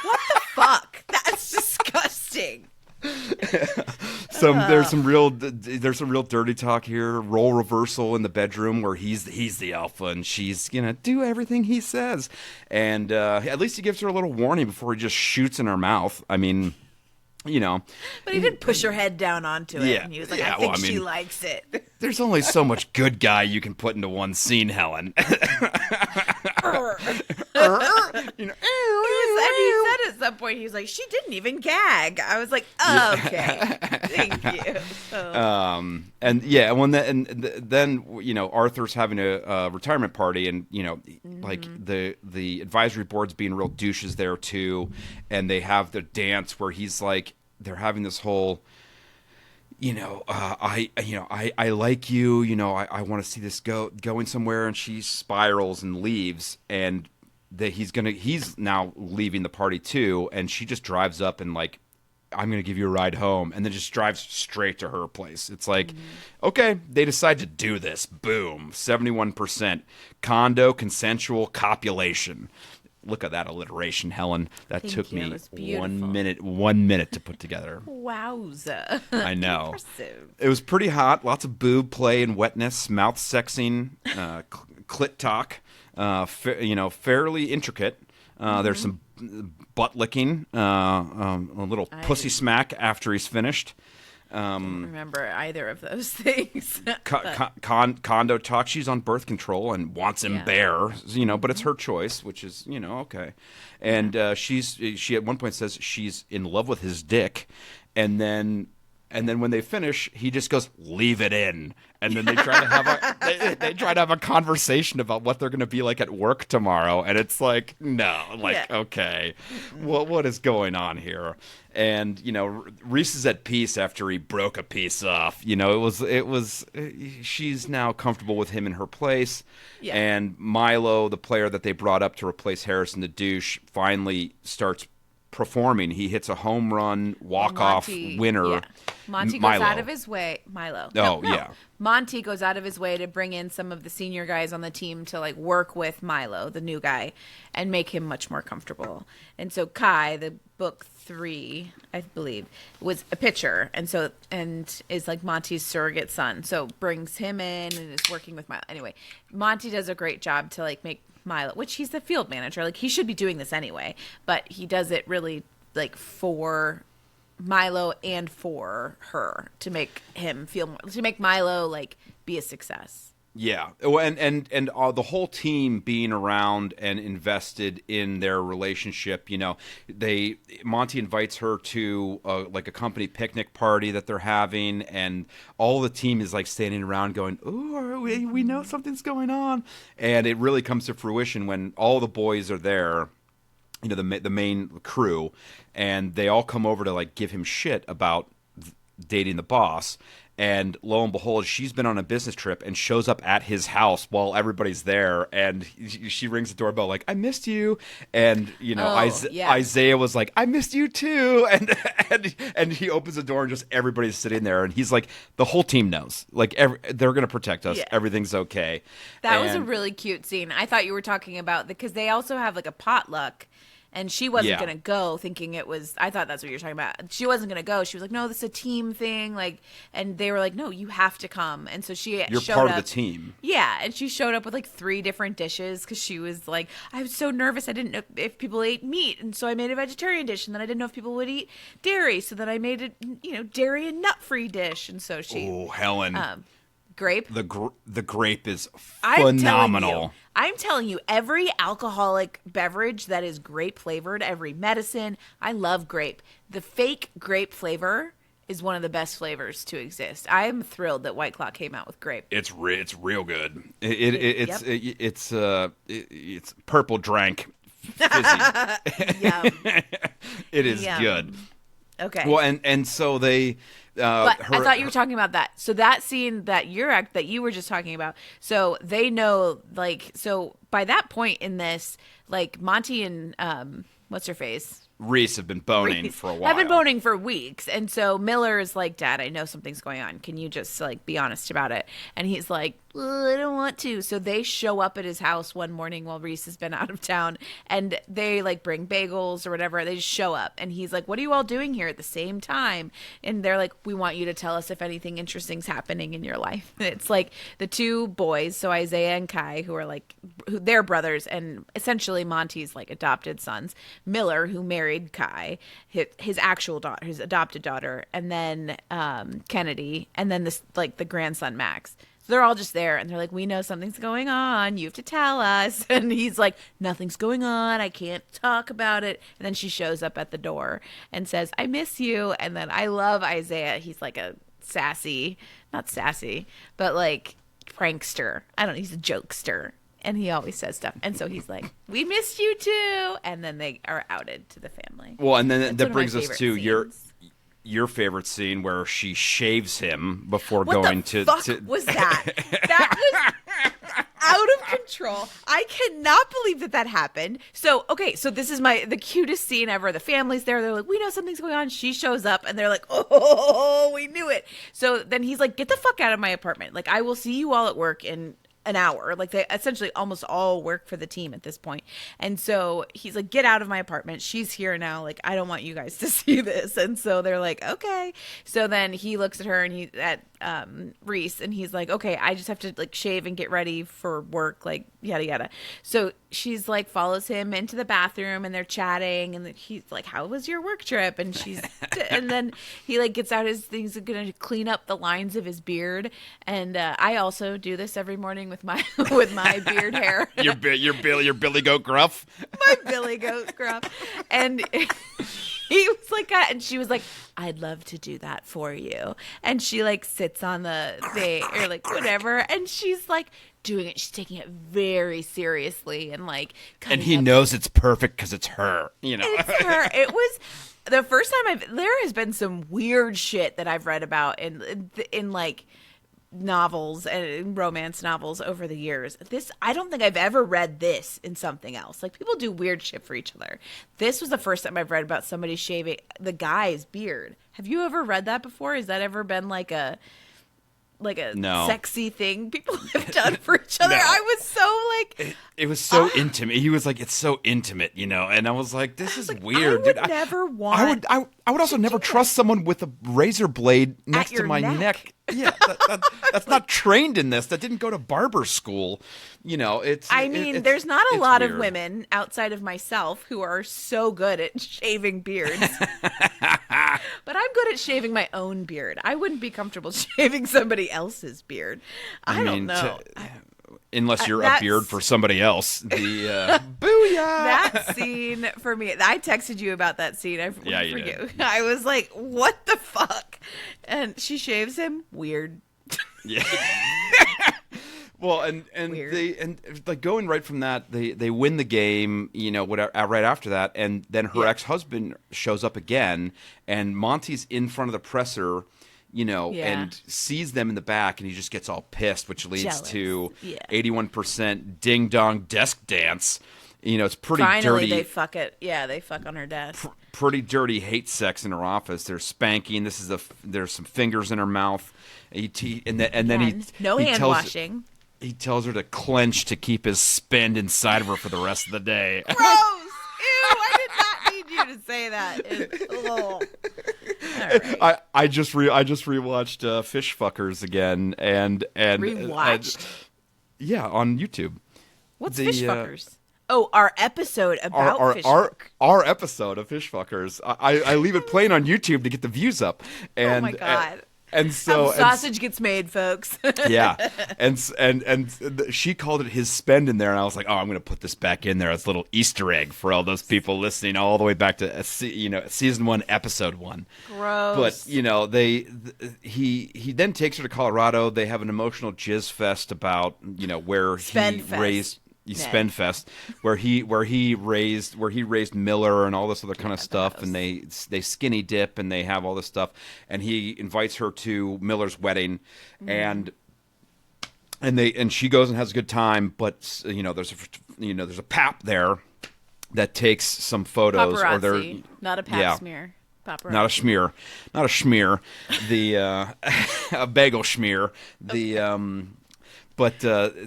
What the fuck? That's disgusting. There's some real dirty talk here. Role reversal in the bedroom where he's the alpha and she's gonna do everything he says. And at least he gives her a little warning before he just shoots in her mouth. I mean, But he did push her head down onto it, and he was like, I think she likes it. There's only so much good guy you can put into one scene, Helen. He said at some point, he was like, she didn't even gag. I was like, okay, thank you. Then Arthur's having a retirement party, and like the advisory board's being real douches there too, and they have the dance where he's like, they're having this whole, I like you, I want to see this going somewhere, and she spirals and leaves, and he's now leaving the party too, and she just drives up and like, I'm going to give you a ride home, and then just drives straight to her place. It's like, okay, they decide to do this. Boom. 71%. Condo consensual copulation. Look at that alliteration, Helen. That took me 1 minute to put together. Wowza. I know. Impressive. It was pretty hot. Lots of boob play and wetness, mouth sexing, clit talk. Fairly intricate. There's some butt licking, a little pussy smack after he's finished. I don't remember either of those things. Condo talk. She's on birth control and wants him bare, but it's her choice, which is, okay. And she at one point says she's in love with his dick, and then when they finish, he just goes, "Leave it in." And then they try to have they try to have a conversation about what they're going to be like at work tomorrow, and it's like, no, okay, what is going on here? And Reese is at peace after he broke a piece off. She's now comfortable with him in her place, and Milo, the player that they brought up to replace Harrison the douche, finally starts performing. He hits a home run walk-off winner. Yeah. Monty goes out of his way. Milo. Yeah. Monty goes out of his way to bring in some of the senior guys on the team to like work with Milo, the new guy, and make him much more comfortable. And so Kai, the book 3, I believe, was a pitcher, and is like Monty's surrogate son. So brings him in and is working with Milo. Anyway, Monty does a great job to like make Milo, which he's the field manager, like he should be doing this anyway, but he does it really like for Milo and for her to make him feel more, to make Milo like be a success. Yeah, and the whole team being around and invested in their relationship. Monty invites her to like a company picnic party that they're having, and all the team is like standing around going, "Ooh, we know something's going on," and it really comes to fruition when all the boys are there. The main crew, and they all come over to like give him shit about dating the boss. And lo and behold, she's been on a business trip and shows up at his house while everybody's there. And she rings the doorbell like, "I missed you." And, Isaiah was like, "I missed you too." And he opens the door and just everybody's sitting there. And he's like, the whole team knows. Like, they're going to protect us. Yeah. Everything's okay. That was a really cute scene. I thought you were talking about, because they also have like a potluck. And she wasn't going to go, thinking it was, I thought that's what you were talking about. She wasn't going to go. She was like, "No, this is a team thing." Like, and they were like, "No, you have to come." And so you're part of the team. Yeah. And she showed up with like 3 different dishes because she was like, "I was so nervous. I didn't know if people ate meat. And so I made a vegetarian dish. And then I didn't know if people would eat dairy. So then I made a, dairy and nut free dish." And so she. Oh, Helen. Grape. The grape is I'm phenomenal. I'm telling you, every alcoholic beverage that is grape flavored, every medicine, I love grape. The fake grape flavor is one of the best flavors to exist. I'm thrilled that White Claw came out with grape. It's real good. It's purple drank fizzy. Yum. It is Yum. good. Okay. Well, and so they. But I thought you were talking about that. So that scene that you were just talking about. So they know, like, so by that point in this, like Monty and what's her face? Reese have been boning for a while. I've been boning for weeks. And so Miller is like, Dad, I know something's going on. Can you just like be honest about it? And he's like, I don't want to. So they show up at his house one morning while Reese has been out of town, and they like bring bagels or whatever. They just show up, and he's like, what are you all doing here at the same time? And they're like, we want you to tell us if anything interesting's happening in your life. And it's like the two boys, so Isaiah and Kai, who are like, they're brothers and essentially Monty's like adopted sons. Miller, who married Kai, his actual daughter, his adopted daughter, and then Kennedy, and then this like the grandson Max. They're all just there, and they're like, we know something's going on. You have to tell us. And he's like, nothing's going on. I can't talk about it. And then she shows up at the door and says, I miss you. And then I love Isaiah. He's like a not sassy, but like prankster. I don't know. He's a jokester. And he always says stuff. And so he's like, we missed you too. And then they are outed to the family. Well, and then that brings us to scenes. your favorite scene where she shaves him before what going the fuck to was that? That was out of control. I cannot believe that happened. So, okay, so this is the cutest scene ever. The family's there. They're like, we know something's going on. She shows up, and they're like, oh, we knew it. So then he's like, get the fuck out of my apartment. Like, I will see you all at work in an hour. Like, they essentially almost all work for the team at this point. And so he's like, get out of my apartment. She's here now. Like, I don't want you guys to see this. And so they're like, okay. So then he looks at her and at Reese, and he's like, okay, I just have to like shave and get ready for work, like yada yada. So she's like follows him into the bathroom, and they're chatting, and he's like, how was your work trip? And she's and then he like gets out his things, gonna clean up the lines of his beard. And I also do this every morning with my beard hair. your Billy Goat gruff. My Billy Goat gruff. And he was like, and she was like, I'd love to do that for you. And she like sits on the thing or like whatever. And she's like doing it. She's taking it very seriously and like. And he knows it's perfect because it's her, you know. It's her. It was the first time there has been some weird shit that I've read about in like novels and romance novels over the years. I don't think I've ever read this in something else. Like, people do weird shit for each other. This was the first time I've read about somebody shaving the guy's beard. Have you ever read that before? Has that ever been like a no. sexy thing people have done for each other? No. I was so like it was so intimate. He was like, it's so intimate, you know. And I was like, this is weird. I would never want. I would also never trust someone with a razor blade next to my neck. Yeah, that's not trained in this. That didn't go to barber school. You know, there's not a lot weird. of women outside of myself who are so good at shaving beards. But I'm good at shaving my own beard. I wouldn't be comfortable shaving somebody else's beard. I don't know. Unless you're a beard for somebody else. The booyah! That scene for me, I texted you about that scene. I forget. I was like, what the fuck? And she shaves him. Weird. Yeah. Well, and like going right from that, they win the game, you know, whatever, right after that, and then her ex-husband shows up again, and Monty's in front of the presser, you know, and sees them in the back, and he just gets all pissed, which leads to 81% ding-dong desk dance. You know, it's pretty dirty. Finally, they fuck it. Yeah, they fuck on her desk. Pretty dirty hate sex in her office. They're spanking. There's some fingers in her mouth. And then he hand washing. He tells her to clench to keep his spend inside of her for the rest of the day. Gross! Ew! I did not need you to say that. Right. I just rewatched Fish Fuckers again and rewatched. On YouTube. What's Fish Fuckers? Our episode about Fish Fuck. Our episode of Fish Fuckers. I leave it playing on YouTube to get the views up. And, oh my god. And so sausage gets made, folks. yeah, she called it his spend in there, and I was like, oh, I'm going to put this back in there as a little Easter egg for all those people listening all the way back to season 1, episode 1. Gross. But he then takes her to Colorado. They have an emotional jizz fest about where he raised. Spend Fest, where he raised Miller and all this other kind of stuff, and they skinny dip and they have all this stuff, and he invites her to Miller's wedding, and she goes and has a good time, but there's a pap there that takes some photos. Paparazzi, not a pap smear. Paparazzi. Not a schmear, the a bagel schmear, But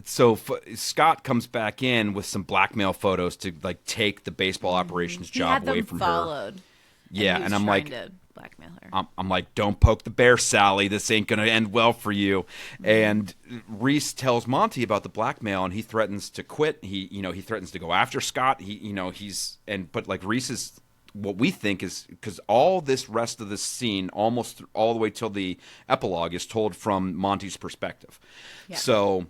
so Scott comes back in with some blackmail photos to take the baseball operations job away from followed, her. Yeah, and I'm like, to blackmail her. I'm like, don't poke the bear, Sally. This ain't gonna end well for you. And Reese tells Monty about the blackmail, and he threatens to quit. He threatens to go after Scott. But Reese is. What we think is, because all this rest of this scene, almost all the way till the epilogue, is told from Monty's perspective. Yeah. So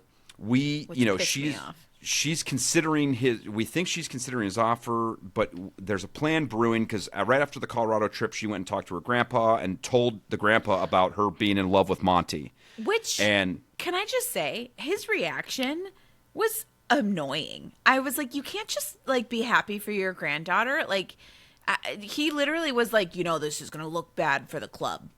she's considering we think she's considering his offer, but there's a plan brewing, because right after the Colorado trip, she went and talked to her grandpa and told the grandpa about her being in love with Monty. Can I just say, his reaction was annoying. I was like, you can't just be happy for your granddaughter. He literally was like, this is going to look bad for the club.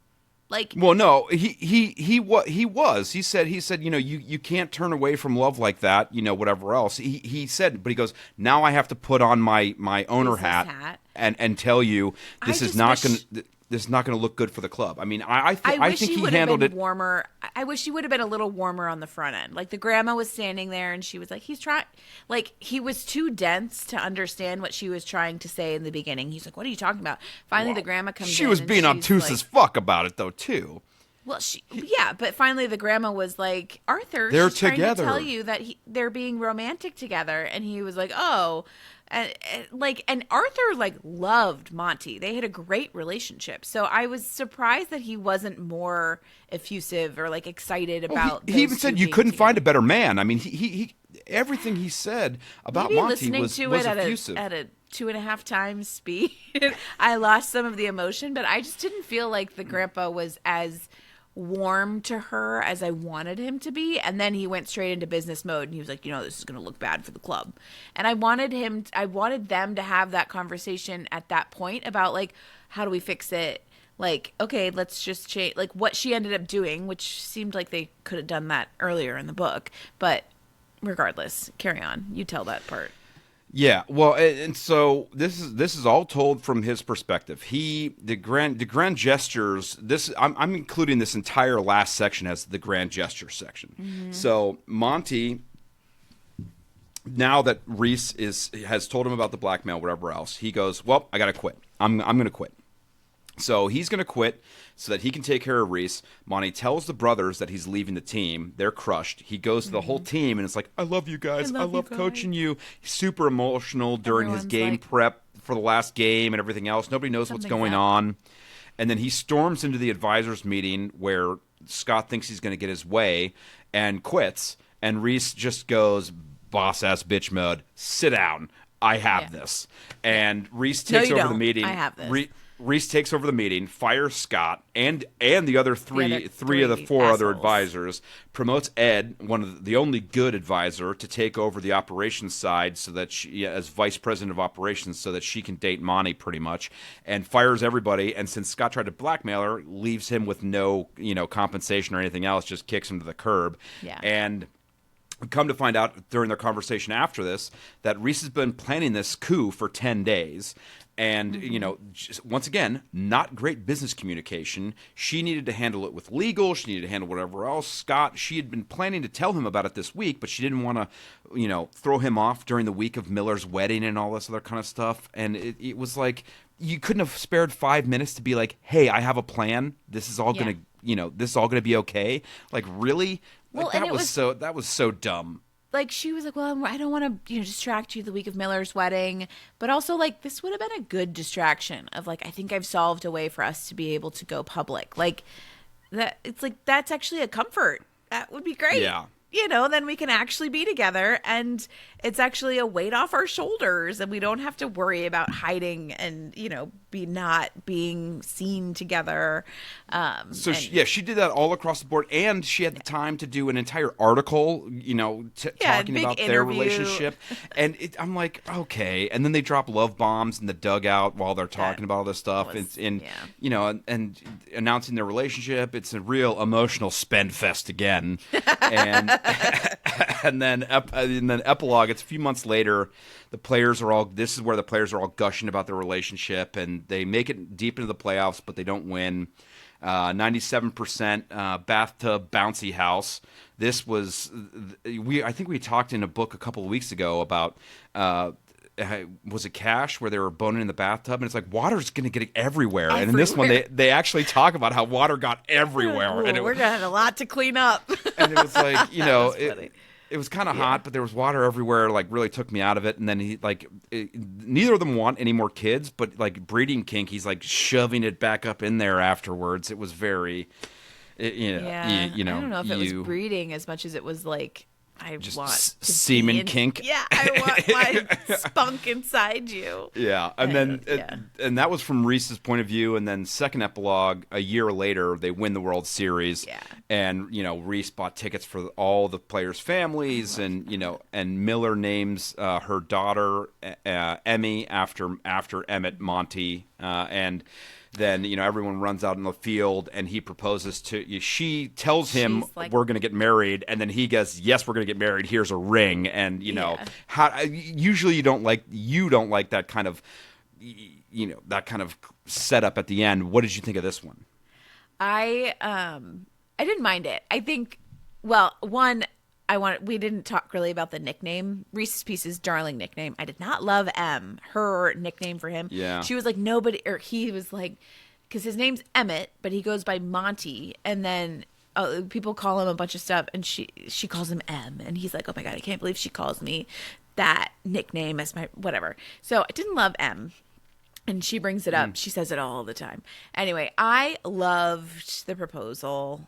Well, no, he was. He said, you can't turn away from love like that, whatever else. He said, but he goes, now I have to put on my owner hat and tell you this is not going to look good for the club. I mean, I think he handled it warmer. I wish he would have been a little warmer on the front end. The grandma was standing there, and she was like, he's trying. He was too dense to understand what she was trying to say in the beginning. He's like, what are you talking about? Finally, the grandma comes in. She was being obtuse as fuck about it, though, too. Well, but finally the grandma was like, Arthur, they're she's together. trying to tell you that they're being romantic together. And he was like, oh. And Arthur loved Monty. They had a great relationship. So I was surprised that he wasn't more effusive or excited about. He even said you couldn't find a better man. I mean, he everything he said about Maybe Monty was effusive. At a 2.5 times speed. I lost some of the emotion, but I just didn't feel like the grandpa was as warm to her as I wanted him to be. And then he went straight into business mode, and he was like, this is going to look bad for the club. And I wanted them to have that conversation at that point about how do we fix it? Okay, let's just change, what she ended up doing, which seemed like they could have done that earlier in the book. But regardless, carry on. You tell that part. Yeah, well, and so this is all told from his perspective. The grand gestures. I'm including this entire last section as the grand gesture section. Mm-hmm. So Monty, now that Reese has told him about the blackmail, whatever else, he goes, well, I got to quit. I'm going to quit. So he's going to quit so that he can take care of Reese. Monty tells the brothers that he's leaving the team. They're crushed. He goes to the whole team, and it's like, I love you guys. I love coaching you. He's super emotional during his game prep for the last game and everything else. Nobody knows what's going on. And then he storms into the advisors meeting where Scott thinks he's going to get his way and quits. And Reese just goes, boss-ass bitch mode, sit down. I have this. And Reese takes over the meeting. I have this. Reese takes over the meeting, fires Scott and the other three of the four other advisors, promotes Ed, the only good advisor, to take over the operations side so that she, as vice president of operations, so that she can date Monty pretty much, and fires everybody. And since Scott tried to blackmail her, leaves him with no compensation or anything else, just kicks him to the curb. Yeah. And come to find out during their conversation after this that Reese has been planning this coup for 10 days. And, just, once again, not great business communication. She needed to handle it with legal. She needed to handle whatever else. Scott, she had been planning to tell him about it this week, but she didn't want to, throw him off during the week of Miller's wedding and all this other kind of stuff. And it was like, you couldn't have spared 5 minutes to be like, hey, I have a plan. This is all going to, this is all going to be okay. Really? Well, that was so dumb. She was like, well, I don't want to, distract you the week of Miller's wedding. But also, this would have been a good distraction of, I think I've solved a way for us to be able to go public. that it's like that's actually a comfort. That would be great. Yeah. Then we can actually be together, and it's actually a weight off our shoulders, and we don't have to worry about hiding and be not being seen together. She did that all across the board, and she had the time to do an entire article, talking about their relationship. And I'm like, okay. And then they drop love bombs in the dugout while they're talking about all this stuff, and announcing their relationship. It's a real emotional spend fest again, and and then epilogue. It's a few months later. This is where the players are all gushing about their relationship, and they make it deep into the playoffs, but they don't win. 97% bathtub bouncy house. This was I think we talked in a book a couple of weeks ago about was it Cash, where they were boning in the bathtub, and it's like water's going to get everywhere. And in this one, they actually talk about how water got everywhere. Ooh, and we're going to have a lot to clean up. And it was like, it was kind of hot, but there was water everywhere. Like, really took me out of it. And then neither of them want any more kids, but like breeding kink, he's like shoving it back up in there afterwards. It was very, I don't know if it was breeding as much as it was like, I just want semen kink. Yeah, I want my spunk inside you. Yeah, and that was from Reese's point of view. And then second epilogue, a year later, they win the World Series. Yeah, and Reese bought tickets for all the players' families, and Miller names her daughter Emmy after Emmett Monty, and. Then everyone runs out in the field, and he proposes to. She tells him, like, "We're going to get married," and then he goes, "Yes, we're going to get married. Here's a ring." And usually you don't like that kind of setup at the end. What did you think of this one? I didn't mind it. I think, we didn't talk really about the nickname. Reese's Pieces' darling nickname. I did not love M, her nickname for him. Yeah. She was like nobody, or he was like, because his name's Emmett, but he goes by Monty, and then people call him a bunch of stuff, and she calls him M, and he's like, oh my God, I can't believe she calls me that nickname as my whatever. So I didn't love M. And she brings it up. She says it all the time. Anyway, I loved the proposal.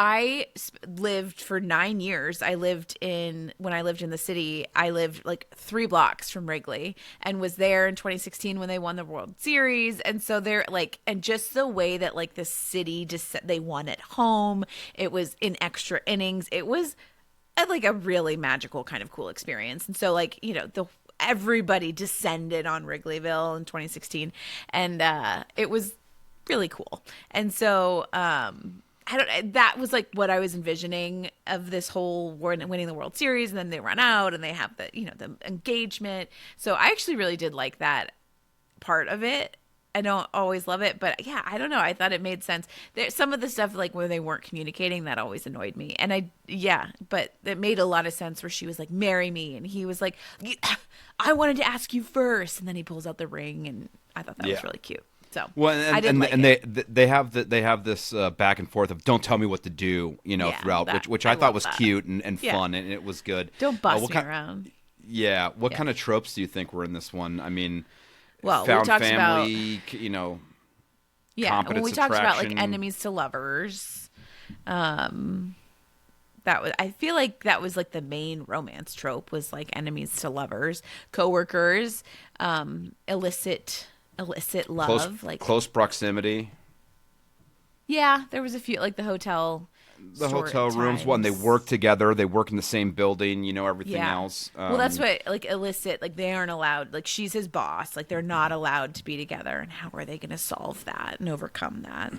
I lived for 9 years. when I lived in the city, I lived like 3 blocks from Wrigley, and was there in 2016 when they won the World Series. And so they're like, and just the way that like the city they won at home, it was in extra innings. It was like a really magical kind of cool experience. And so like, everybody descended on Wrigleyville in 2016, and it was really cool. And so, that was like what I was envisioning of this whole winning the World Series, and then they run out and they have the the engagement. So I actually really did like that part of it. I don't always love it, but yeah, I don't know. I thought it made sense. Some of the stuff like where they weren't communicating, that always annoyed me. And but it made a lot of sense where she was like, "Marry me," and he was like, "I wanted to ask you first," and then he pulls out the ring, and I thought that was really cute. So they have this back and forth of don't tell me what to do, throughout, which I thought was cute and fun, and it was good. Don't boss me around. Yeah. What kind of tropes do you think were in this one? I mean, found we talked family, about, competence, we talked about like enemies to lovers. I feel like that was like the main romance trope, was like enemies to lovers, coworkers, illicit love, close proximity. Yeah, there was a few, like the hotel rooms. One, they work together. They work in the same building. Everything else. Well, that's what like illicit. Like they aren't allowed. Like she's his boss. Like they're not allowed to be together. And how are they going to solve that and overcome that?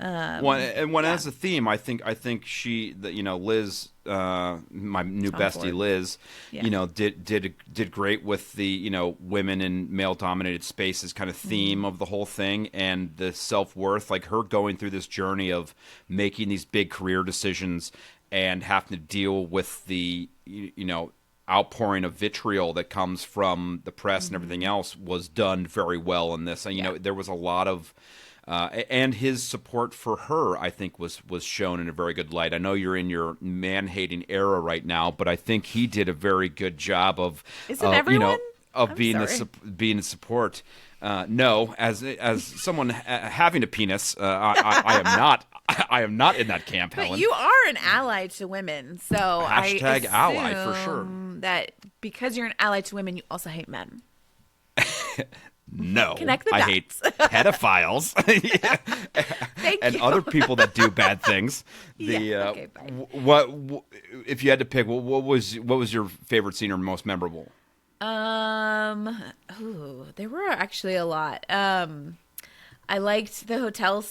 As a theme, I think she, Liz, my new bestie Liz, did great with the women in male dominated spaces kind of theme of the whole thing, and the self-worth, like her going through this journey of making these big career decisions and having to deal with the outpouring of vitriol that comes from the press and everything else, was done very well in this. And there was a lot of and his support for her, I think, was shown in a very good light. I know you're in your man-hating era right now, but I think he did a very good job of being in support. No, as someone having a penis, I am not. I am not in that camp, But Helen. you are an ally to women, so Hashtag I ally for sure. that because you're an ally to women, you also hate men. No, Connect the I dots. hate pedophiles Thank and you. other people that do bad things. Yeah, okay, fine. If you had to pick? What was your favorite scene or most memorable? There were actually a lot. I liked the hotel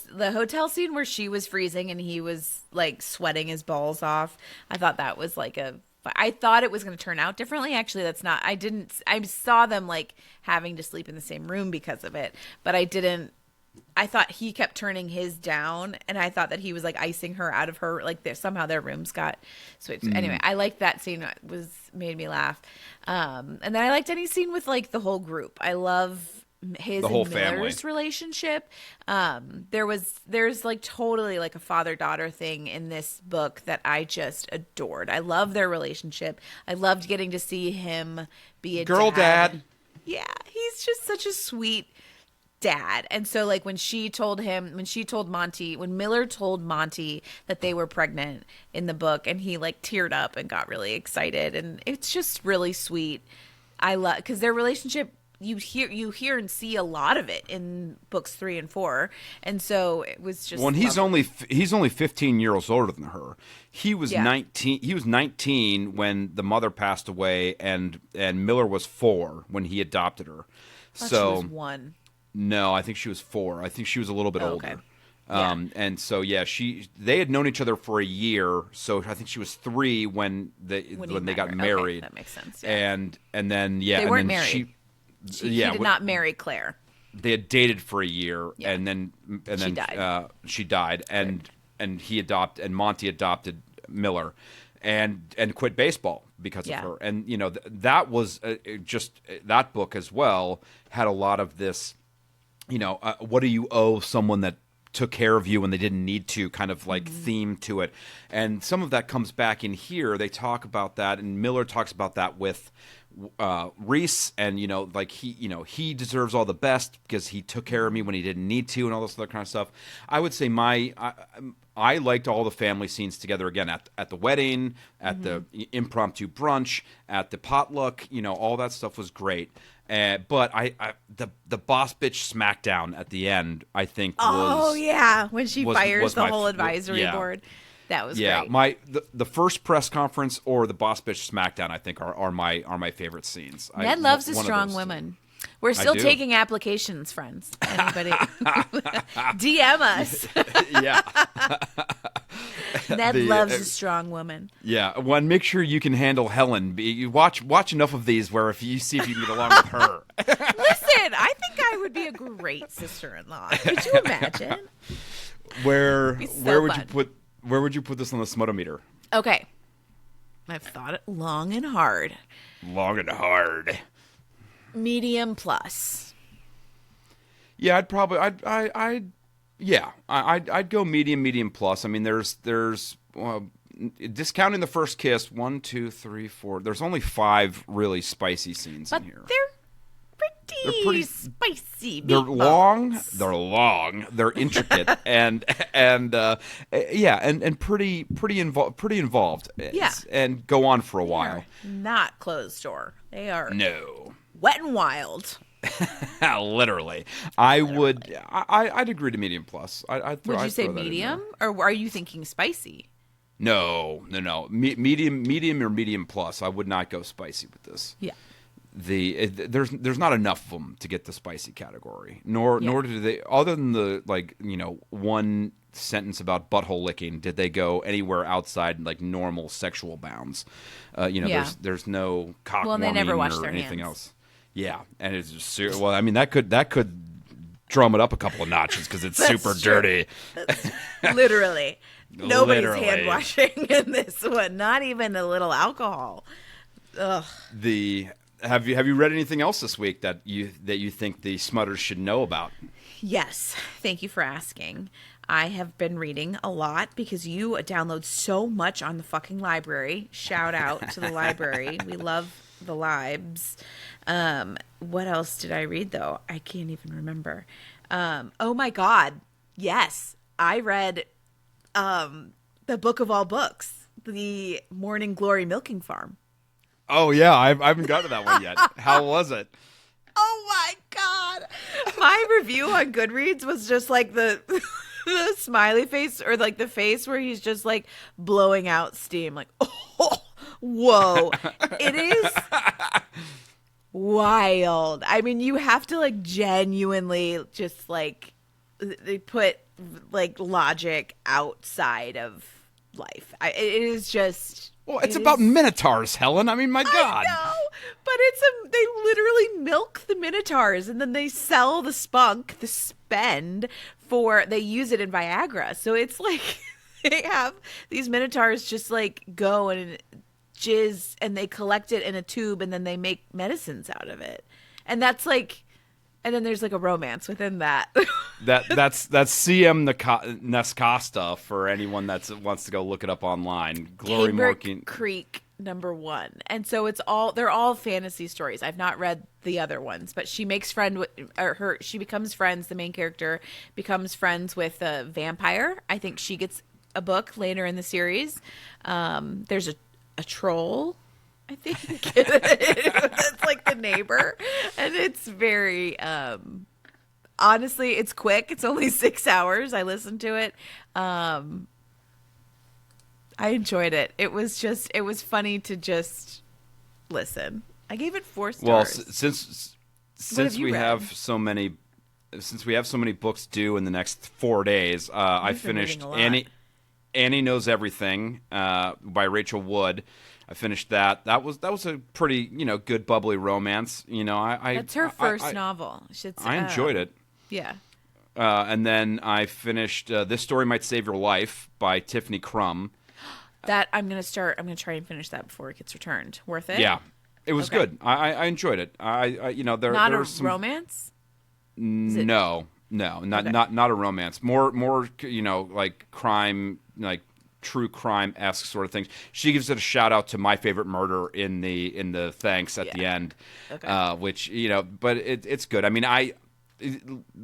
scene where she was freezing and he was like sweating his balls off. I thought that was I thought it was going to turn out differently. Actually, that's not. I saw them like having to sleep in the same room because of it, but I didn't. I thought he kept turning his down, and I thought that he was like icing her out of her. Like somehow their rooms got switched. Anyway, I liked that scene. Made me laugh. And then I liked any scene with like the whole group. I love his The whole and Miller's family. relationship. There's like totally like a father-daughter thing in this book that I just adored. I love their relationship. I loved getting to see him be a Girl dad. Yeah, he's just such a sweet dad. And so like when Miller told Monty that they were pregnant in the book, and he like teared up and got really excited, and it's just really sweet. I love because their relationship, you hear and see a lot of it in books 3 and 4, and so it was just. Well, and he's only 15 years older than her. He was Yeah. 19. He was 19 when the mother passed away, and Miller was 4 when he adopted her. I thought So she was 1. no, I think she was 4. I think she was a little bit Oh, okay. older. Yeah. And so yeah, they had known each other for a year. So I think she was 3 when they he got met her. married. Okay, that makes sense. Yeah. And then yeah, They and weren't then married. He yeah, did not marry Claire. they had dated for a year, Yeah. and then She died. She died, and Monty adopted Miller, and quit baseball because Yeah. of her. And that was just that book as well had a lot of this. What do you owe someone that took care of you when they didn't need to, kind of like theme to it. And some of that comes back in here. They talk about that, and Miller talks about that with Reese, and like he deserves all the best because he took care of me when he didn't need to, and all this other kind of stuff. I would say I liked all the family scenes together again at the wedding, at the impromptu brunch, at the potluck. All that stuff was great. But the boss bitch smackdown at the end, I think was When she fires the whole advisory board. That was great. The first press conference or the boss bitch smackdown, I think are my favorite scenes. Ned loves a one of strong those two. woman. We're still do. taking applications, friends. Anybody DM us. Yeah. Ned loves a strong woman. Yeah, one. Make sure you can handle Helen. You watch enough of these where if you see if you can get along with her. Listen, I think I would be a great sister-in-law. Could you imagine? Where Be so where would fun. you put this on the Smutometer? Okay. I've thought it long and hard. Long and hard. Medium plus. Yeah, I'd go medium plus. I mean, there's discounting the first kiss, 1, 2, 3, 4. There's only 5 really spicy scenes But in here. they're pretty spicy. They're meatballs. long. They're intricate, and pretty involved. Yeah. And go on for a They while. are not closed door. They are No. wet and wild. Literally, I'd agree to medium plus. I'd Would you I'd say throw that in medium, there. or are you thinking spicy? No. Medium or medium plus. I would not go spicy with this. Yeah. There's not enough of them to get the spicy category. Nor do they. Other than the one sentence about butthole licking, did they go anywhere outside like normal sexual bounds? There's no cock Well, and they warming never wash or their anything hands. else. Yeah, and it's just well. I mean, that could drum it up a couple of notches because it's super true. dirty. Literally. Nobody's Literally. hand washing in this one. Not even a little alcohol. Ugh. Have you read anything else this week that you think the Smutters should know about? Yes. Thank you for asking. I have been reading a lot because you download so much on the fucking library. Shout out to the library. We love the libs. What else did I read, though? I can't even remember. Oh, my God. Yes. I read the book of all books, The Morning Glory Milking Farm. Oh, yeah. I haven't gotten to that one yet. How was it? Oh, my God. My review on Goodreads was just like the smiley face, or like the face where he's just like blowing out steam. Like, oh, whoa. It is wild. I mean, you have to like genuinely just like they put like logic outside of life. It is just... Well, it's about minotaurs, Helen. I mean, my God. I know, but they literally milk the minotaurs and then they sell the spunk, the spend, they use it in Viagra. So it's like they have these minotaurs just like go and jizz and they collect it in a tube and then they make medicines out of it. And that's like, and then there's like a romance within that. That's CM Nescosta for anyone that wants to go look it up online. Glory Morking Creek #1. And so they're all fantasy stories. I've not read the other ones, but she makes she becomes friends, the main character becomes friends with a vampire. I think she gets a book later in the series. There's a troll, I think. It's like the neighbor. And it's very, honestly, it's quick. It's only 6 hours. I listened to it. I enjoyed it. It was funny to just listen. I gave it 4 stars. Well, since we have so many books due in the next 4 days, I finished Annie Knows Everything by Rachel Wood. I finished that. That was a pretty good bubbly romance. That's her first novel. I enjoyed it. Yeah. And then I finished This Story Might Save Your Life by Tiffany Crum. That I'm gonna try and finish that before it gets returned. Worth it? Yeah, it was good. I enjoyed it. There was some romance. No, not a romance. More like crime, like true crime-esque sort of things. She gives it a shout out to My Favorite Murder in the thanks at the end, which but it's good. I mean,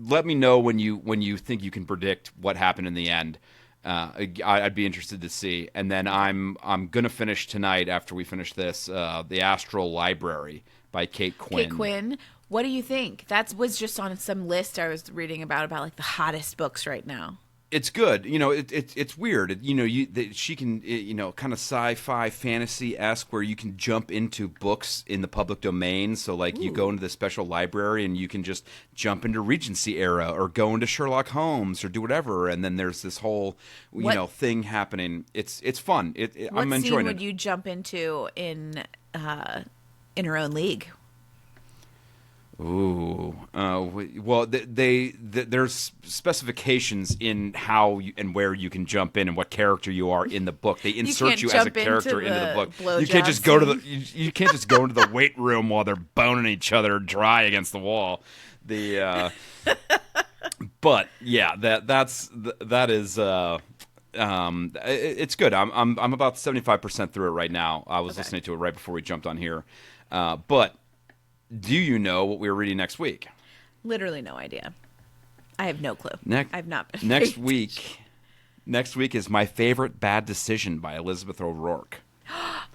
let me know when you think you can predict what happened in the end. I'd be interested to see. And then I'm gonna finish tonight after we finish this The Astral Library by Kate Quinn. Kate Quinn. What do you think? That was just on some list I was reading about like the hottest books right now. It's good. It's weird. She can, kind of sci-fi fantasy-esque where you can jump into books in the public domain. So, like, you go into the special library and you can just jump into Regency era or go into Sherlock Holmes or do whatever. And then there's this whole, thing happening. It's fun. I'm enjoying it. What scene would you jump into in her own league? Ooh, well, there's specifications in how and where you can jump in and what character you are in the book. They insert you as a character into the book. You can't just go to you can't just go into the weight room while they're boning each other dry against the wall. But yeah, that is. It's good. I'm about 75% through it right now. I was listening to it right before we jumped on here, but. Do you know what we're reading next week? Literally no idea. I have no clue. I've not been next week. Next week is My Favorite Bad Decision by Elizabeth O'Rourke.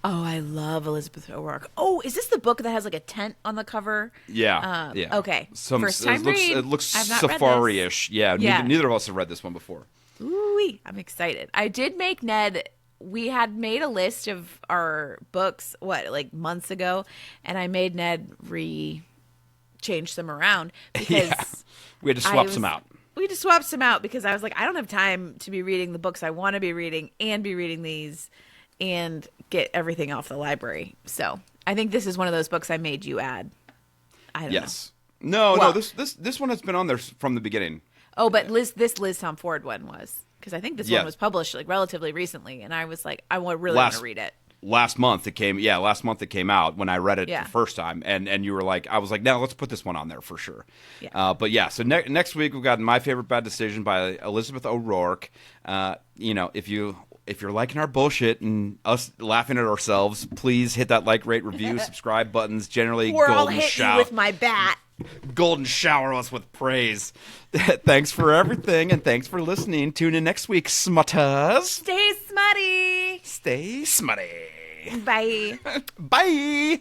Oh, I love Elizabeth O'Rourke. Oh, is this the book that has like a tent on the cover? Yeah. Yeah. Okay. First time read. It looks safari-ish. Yeah. Neither of us have read this one before. Ooh, I'm excited. I did make Ned. We had made a list of our books, months ago, and I made Ned change them around because we had to swap some out. We had to swap some out because I was like, I don't have time to be reading the books I want to be reading and be reading these and get everything off the library. So I think this is one of those books I made you add. I don't know. No, this one has been on there from the beginning. Oh, but this Liz Tomforde one was. Because I think this one was published relatively recently, and I was like, I really want to read it. last month it came. Yeah, last month it came out when I read it Yeah. the first time, and you were like, I was like, no, let's put this one on there for sure. Yeah. But yeah, so next week we've got My Favorite Bad Decision by Elizabeth O'Rourke. If you're liking our bullshit and us laughing at ourselves, please hit that like, rate, review, subscribe buttons. Generally, Or I'll golden hit shower. you with my bat. Golden shower us with praise. Thanks for everything, and thanks for listening. Tune in next week, Smutters. Stay smutty. Stay smutty. Bye. Bye.